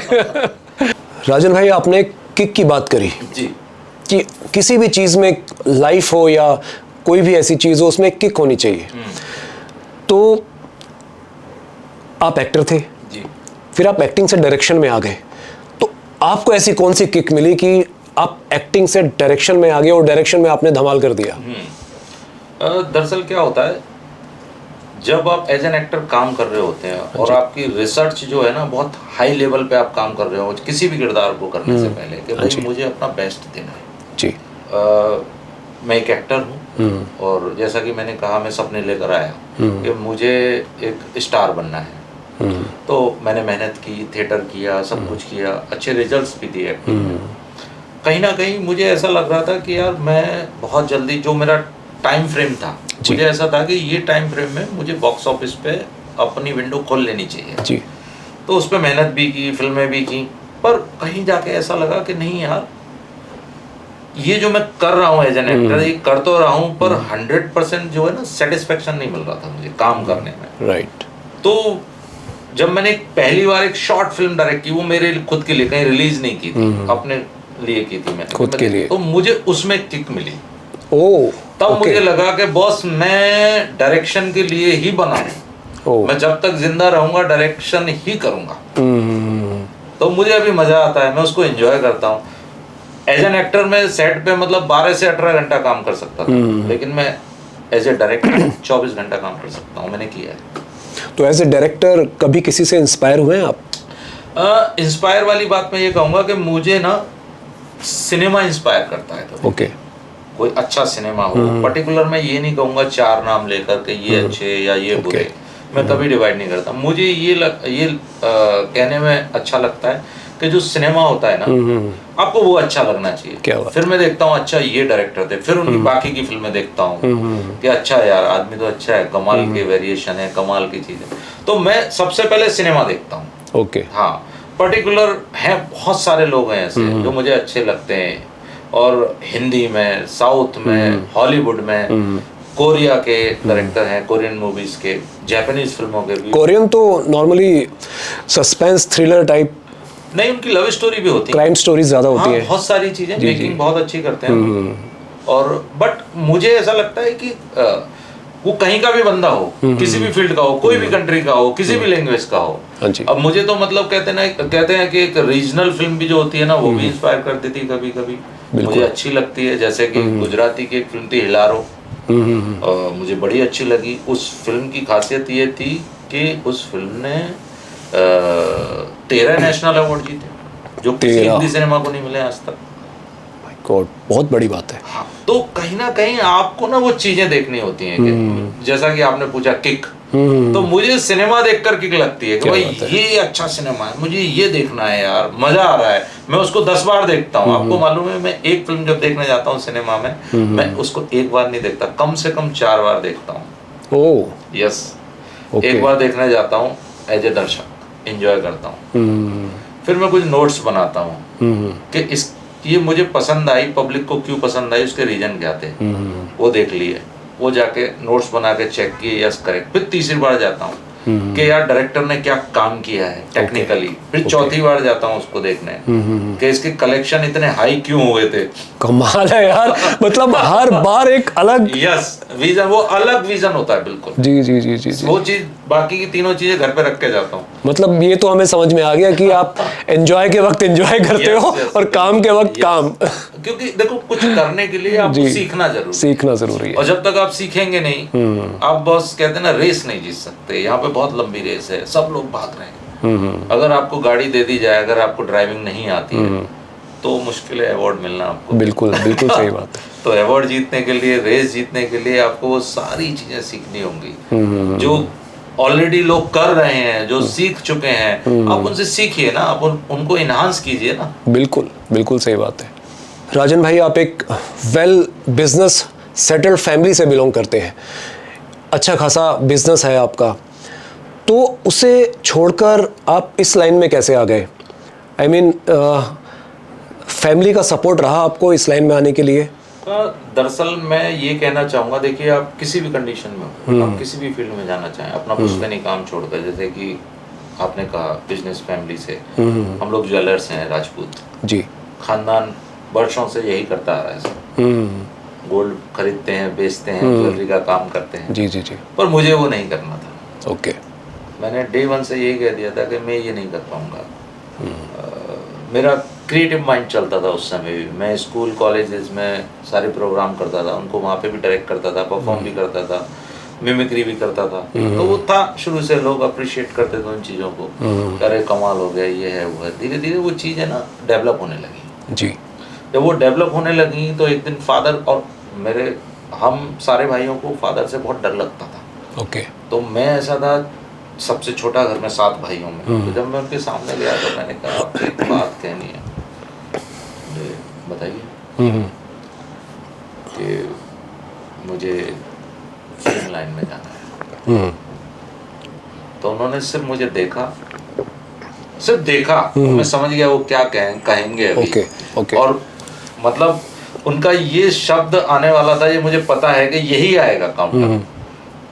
राजन भाई, आपने किक की बात करी जी, कि किसी भी चीज में, लाइफ हो या कोई भी ऐसी चीज हो, उसमें किक होनी चाहिए। तो आप एक्टर थे जी, फिर आप एक्टिंग से डायरेक्शन में आ गए, तो आपको ऐसी कौन सी किक मिली कि आप एक्टिंग से डायरेक्शन में आ गए और डायरेक्शन में आपने धमाल कर दिया? दरअसल क्या होता है, जब आप एज एन एक्टर काम कर रहे होते हैं और आपकी रिसर्च जो है ना बहुत हाई लेवल पे आप काम कर रहे हो किसी भी किरदार को करने से पहले, कि भाई मुझे अपना बेस्ट देना है जी। मैं एक एक्टर हूँ और जैसा कि मैंने कहा मैं सपने लेकर आया कि मुझे एक स्टार बनना है। तो मैंने मेहनत की, थिएटर किया, सब कुछ किया, अच्छे रिजल्ट्स भी दिए एक्टिंग में। कहीं ना कहीं मुझे ऐसा लग रहा था कि यार मैं बहुत जल्दी, जो मेरा टाइम फ्रेम था, मुझे ऐसा था कि ये टाइम फ्रेम में मुझे बॉक्स ऑफिस पे अपनी विंडो खोल लेनी चाहिए जी। तो उस पर मेहनत भी की, फिल्में भी की, पर कहीं जाके ऐसा लगा कि नहीं यार, ये जो मैं कर रहा हूँ एज एन एक्टर, ये कर तो रहा हूँ पर 100% जो है ना सेटिस्फेक्शन नहीं मिल रहा था मुझे काम करने में। राइट। तो जब मैंने पहली बार एक शॉर्ट फिल्म डायरेक्ट की, वो मेरे खुद के लिए, कहीं रिलीज नहीं की थी, अपने लिए की थी मैंने खुद के लिए, तो मुझे उसमें किक मिली। ओह, तब मुझे लगा कि बॉस मैं डायरेक्शन के लिए ही बना हूँ, मैं जब तक जिंदा रहूंगा डायरेक्शन ही करूंगा। तो मुझे अभी मजा आता है, मैं उसको एंजॉय करता हूँ। एज एन एक्टर में सेट पे मतलब 12 से 18 घंटा काम कर सकता था, लेकिन मैं एज ए डायरेक्टर 24 घंटा काम कर सकता हूँ, मैंने किया है। तो एज ए डायरेक्टर कभी किसी से इंस्पायर हुए हैं आप? इंस्पायर वाली बात मैं ये कहूँगा कि मुझे ना सिनेमा इंस्पायर करता है। ओके। कोई अच्छा सिनेमा हो, पर्टिकुलर मैं ये नहीं कहूँगा 4 नाम लेकर के ये अच्छे या ये बुरे, मैं कभी डिवाइड नहीं करता। मुझे ये कहने में अच्छा लगता है कि जो सिनेमा होता है ना, आपको वो अच्छा लगना चाहिए। फिर मैं देखता हूँ अच्छा ये डायरेक्टर थे, फिर उनकी बाकी की फिल्में देखता हूँ कि अच्छा यार आदमी तो अच्छा है, कमाल के वेरिएशन है, कमाल की चीजें। तो मैं सबसे पहले सिनेमा देखता हूँ। ओके। हाँ, पर्टिकुलर है, बहुत सारे लोग हैं ऐसे जो मुझे अच्छे लगते हैं, और हिंदी में, साउथ में, हॉलीवुड में, कोरिया के डायरेक्टर हैं, कोरियन मूवीज के, जापानीज फिल्मों के भी। कोरियन तो नॉर्मली सस्पेंस थ्रिलर टाइप नहीं, उनकी लव स्टोरी भी होती है, क्राइम स्टोरीज ज्यादा होती है। बहुत सारी चीजें, मेकिंग बहुत अच्छी करते हैं। और बट मुझे ऐसा लगता है कि वो कहीं का भी बंदा हो, किसी भी फील्ड का हो, कोई भी कंट्री का हो, किसी भी लैंग्वेज का हो। अब मुझे तो मतलब कहते हैं कि एक रीजनल फिल्म भी जो होती है ना, वो भी इंस्पायर कर देती है कभी कभी, मुझे अच्छी लगती है। जैसे कि गुजराती की एक फिल्म थी हिलारो, मुझे बड़ी अच्छी लगी। उस फिल्म की खासियत ये थी कि उस फिल्म ने 13 नेशनल अवार्ड जीते, जो किसी हिंदी सिनेमा को नहीं मिले आज तक। गॉड, बहुत बड़ी बात है। हाँ, तो कहीं ना कहीं आपको ना वो चीजें देखनी होती हैं कि जैसा कि आपने पूछा किक, तो मुझे सिनेमा देखकर किक लगती है कि भाई ये अच्छा सिनेमा है, मुझे ये देखना है यार, मजा आ रहा है, मैं उसको 10 बार देखता हूँ। आपको मालूम है, मैं एक फिल्म जब देखने जाता हूँ सिनेमा में, मैं उसको एक बार नहीं देखता, कम से कम 4 बार देखता हूँ। ओह यस, एक बार देखने जाता हूँ एज ए दर्शक, एंजॉय करता हूँ, फिर मैं कुछ नोट्स बनाता हूँ कि ये मुझे पसंद आई, पब्लिक को क्यों पसंद आई, उसके रीजन क्या थे, वो देख लिए, वो जाके नोट्स बना के चेक किए, यस करेक्ट। फिर तीसरी बार जाता हूँ कि यार डायरेक्टर ने क्या काम किया है टेक्निकली। फिर चौथी बार जाता हूँ उसको देखने कि इसके कलेक्शन इतने हाई क्यों हुए थे। कमाल है यार, मतलब हर बार एक अलग विजन, वो अलग विजन होता है बिल्कुल। जी जी जी जी, जी। वो चीज, बाकी की तीनों चीजें घर पे रख के जाता हूँ। मतलब ये तो हमें समझ में आ गया कि आप एंजॉय के वक्त एंजॉय करते हो और काम के वक्त काम। क्योंकि देखो, कुछ करने के लिए आपको सीखना जरूरी है, और जब तक आप सीखेंगे नहीं, आप बस कहते हैं ना रेस नहीं जीत सकते। यहाँ पे बहुत लंबी रेस है, सब लोग भाग रहे हैं। अगर आपको गाड़ी दे दी जाए, अगर आपको ड्राइविंग नहीं आती है, तो मुश्किल है अवार्ड मिलना आपको। बिल्कुल बिल्कुल सही बात है। तो अवार्ड जीतने के लिए, रेस जीतने के लिए आपको वो सारी चीजें सीखनी होंगी जो ऑलरेडी लोग कर रहे हैं, जो सीख चुके हैं। आप उनसे सीखिए ना, आप उनको इन्हांस कीजिए ना। बिल्कुल बिल्कुल सही बात है। राजन भाई, आप एक वेल बिजनेस सेटल्ड फैमिली से बिलोंग करते हैं, अच्छा खासा बिजनेस है आपका, तो उसे छोड़कर आप इस लाइन में कैसे आ गए? आई मीन फैमिली का सपोर्ट रहा आपको इस लाइन में आने के लिए? दरअसल मैं ये कहना चाहूँगा, देखिए आप किसी भी कंडीशन में हो, आप किसी भी फील्ड में जाना चाहें, अपना पुश्तैनी काम छोड़कर, जैसे कि आपने कहा बिजनेस फैमिली से, हम लोग ज्वेलर्स हैं, राजपूत जी, खानदान वर्षों से यही करता आ रहा है सर। गोल्ड खरीदते हैं, बेचते हैं, ज्वेलरी का काम करते हैं। जी जी जी। पर मुझे वो नहीं करना था। ओके। मैंने डे 1 से यही कह दिया था कि मैं ये नहीं कर पाऊँगा। मेरा क्रिएटिव माइंड चलता था उस समय भी। मैं स्कूल कॉलेजेस में सारे प्रोग्राम करता था, उनको वहाँ पे भी डायरेक्ट करता था, परफॉर्म भी करता था, मिमिक्री भी करता था। तो वो था शुरू से, लोग अप्रिशिएट करते थे उन चीज़ों को, अरे कमाल हो गया, ये है वो है। धीरे धीरे वो चीज़ें ना डेवलप होने लगी जी। जब वो डेवलप होने लगी तो एक दिन फादर और हम सारे भाइयों को फादर से बहुत डर लगता था। ओके। तो मैं ऐसा था, सबसे छोटा घर में 7 भाइयों में। तो जब मैं उनके सामने गया तो मैंने कहा आपसे एक बात कहनी है, बताइए। कि मुझे फिल्म लाइन में जाना है। तो उन्होंने सिर्फ मुझे देखा, तो मैं समझ गया वो क्या कहेंगे अभी। Okay, okay. और मतलब उनका ये शब्द आने वाला था, ये मुझे पता है कि यही आएगा काउंटर।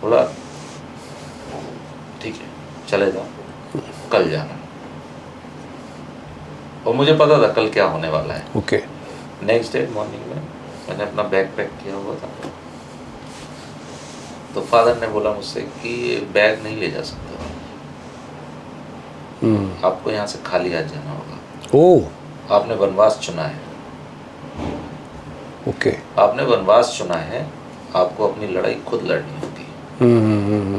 बोला ठीक है चले जाओ, कल जाना। और मुझे पता था कल क्या होने वाला है। ओके। नेक्स्ट डे मॉर्निंग में मैंने अपना बैग पैक किया हुआ था, तो फादर ने बोला मुझसे कि बैग नहीं ले जा सकते, आपको यहाँ से खाली हाथ जाना होगा। ओह। आपने वनवास चुना है। ओके। आपने वनवास चुना है, आपको अपनी लड़ाई खुद लड़नी होगी।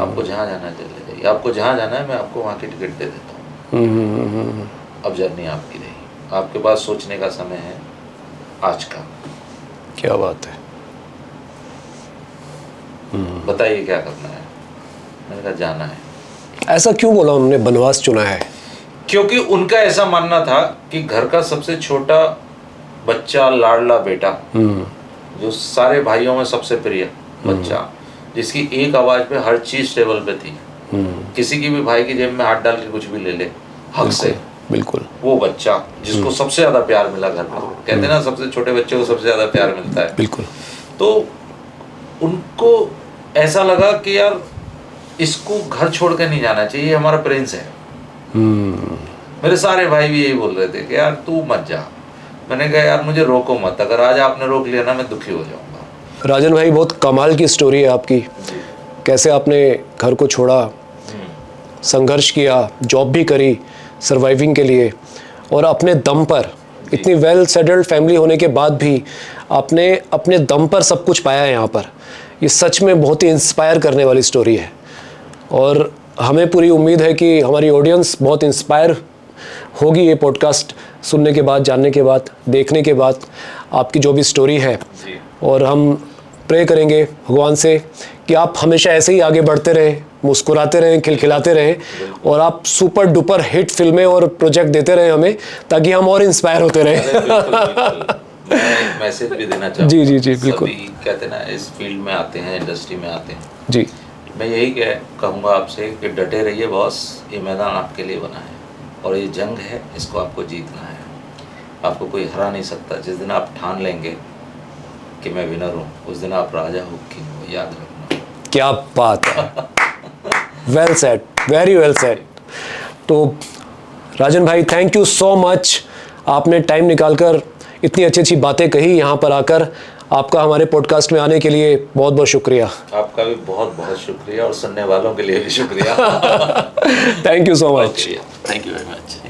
आपको जहाँ जाना है चले जाइए, आपको जहाँ जाना है मैं आपको वहाँ की टिकट दे देता हूँ। अब जर्नी आपकी रही, आपके पास सोचने का समय है आज का। क्या बात है। बताइए क्या करना है। मैंने कहा जाना है। ऐसा क्यों बोला उन्होंने बनवास चुना है? क्योंकि उनका ऐसा मानना था कि घर का सबसे छोटा बच्चा, लाडला बेटा, जो सारे भाइयों में सबसे प्रिय बच्चा, जिसकी एक आवाज पे हर चीज टेबल पे थी, किसी की भी भाई की जेब में हाथ डाल के कुछ भी ले ले हक से, बिल्कुल वो बच्चा जिसको सबसे ज्यादा प्यार मिला घर में। कहते हैं ना, सबसे छोटे बच्चे को सबसे ज्यादा प्यार मिलता है। बिल्कुल। तो उनको ऐसा लगा कि यार इसको घर छोड़ के नहीं जाना चाहिए, ये हमारा प्रिंस है। मेरे सारे भाई भी यही बोल रहे थे कि यार तू मत जा। मैंने कहा यार मुझे रोको मत, अगर आज आपने रोक लिया ना मैं दुखी हो जाऊंगा। राजन भाई, बहुत कमाल की स्टोरी है आपकी। कैसे आपने घर को छोड़ा, संघर्ष किया, जॉब भी करी सर्वाइविंग के लिए, और अपने दम पर, इतनी वेल सेटल्ड फैमिली होने के बाद भी आपने अपने दम पर सब कुछ पाया है यहाँ पर। ये सच में बहुत ही इंस्पायर करने वाली स्टोरी है, और हमें पूरी उम्मीद है कि हमारी ऑडियंस बहुत इंस्पायर होगी ये पॉडकास्ट सुनने के बाद, जानने के बाद, देखने के बाद आपकी जो भी स्टोरी है। और हम प्रे करेंगे भगवान से कि आप हमेशा ऐसे ही आगे बढ़ते रहें, मुस्कुराते रहें, खिलखिलाते रहें, और आप सुपर डुपर हिट फिल्में और प्रोजेक्ट देते रहें हमें, ताकि हम और इंस्पायर होते रहें। मैं एक मैसेज भी देना चाहूँगा। जी जी जी, बिल्कुल। सभी कहते हैं ना इस फील्ड में आते हैं, इंडस्ट्री में आते हैं जी, मैं यही कहूँगा आपसे कि डटे रहिए बॉस, ये मैदान आपके लिए बना है और ये जंग है, इसको आपको जीतना है। आपको कोई हरा नहीं सकता। जिस दिन आप ठान लेंगे कि मैं विनर हूँ, उस दिन आप राजा हो कि वो याद रखना। क्या बात है, well said, very well said. तो राजन भाई, थैंक यू सो मच, आपने टाइम निकालकर इतनी अच्छी अच्छी बातें कही यहाँ पर आकर। आपका हमारे पॉडकास्ट में आने के लिए बहुत बहुत शुक्रिया। आपका भी बहुत बहुत शुक्रिया, और सुनने वालों के लिए भी शुक्रिया। Thank you so much. Thank you very much.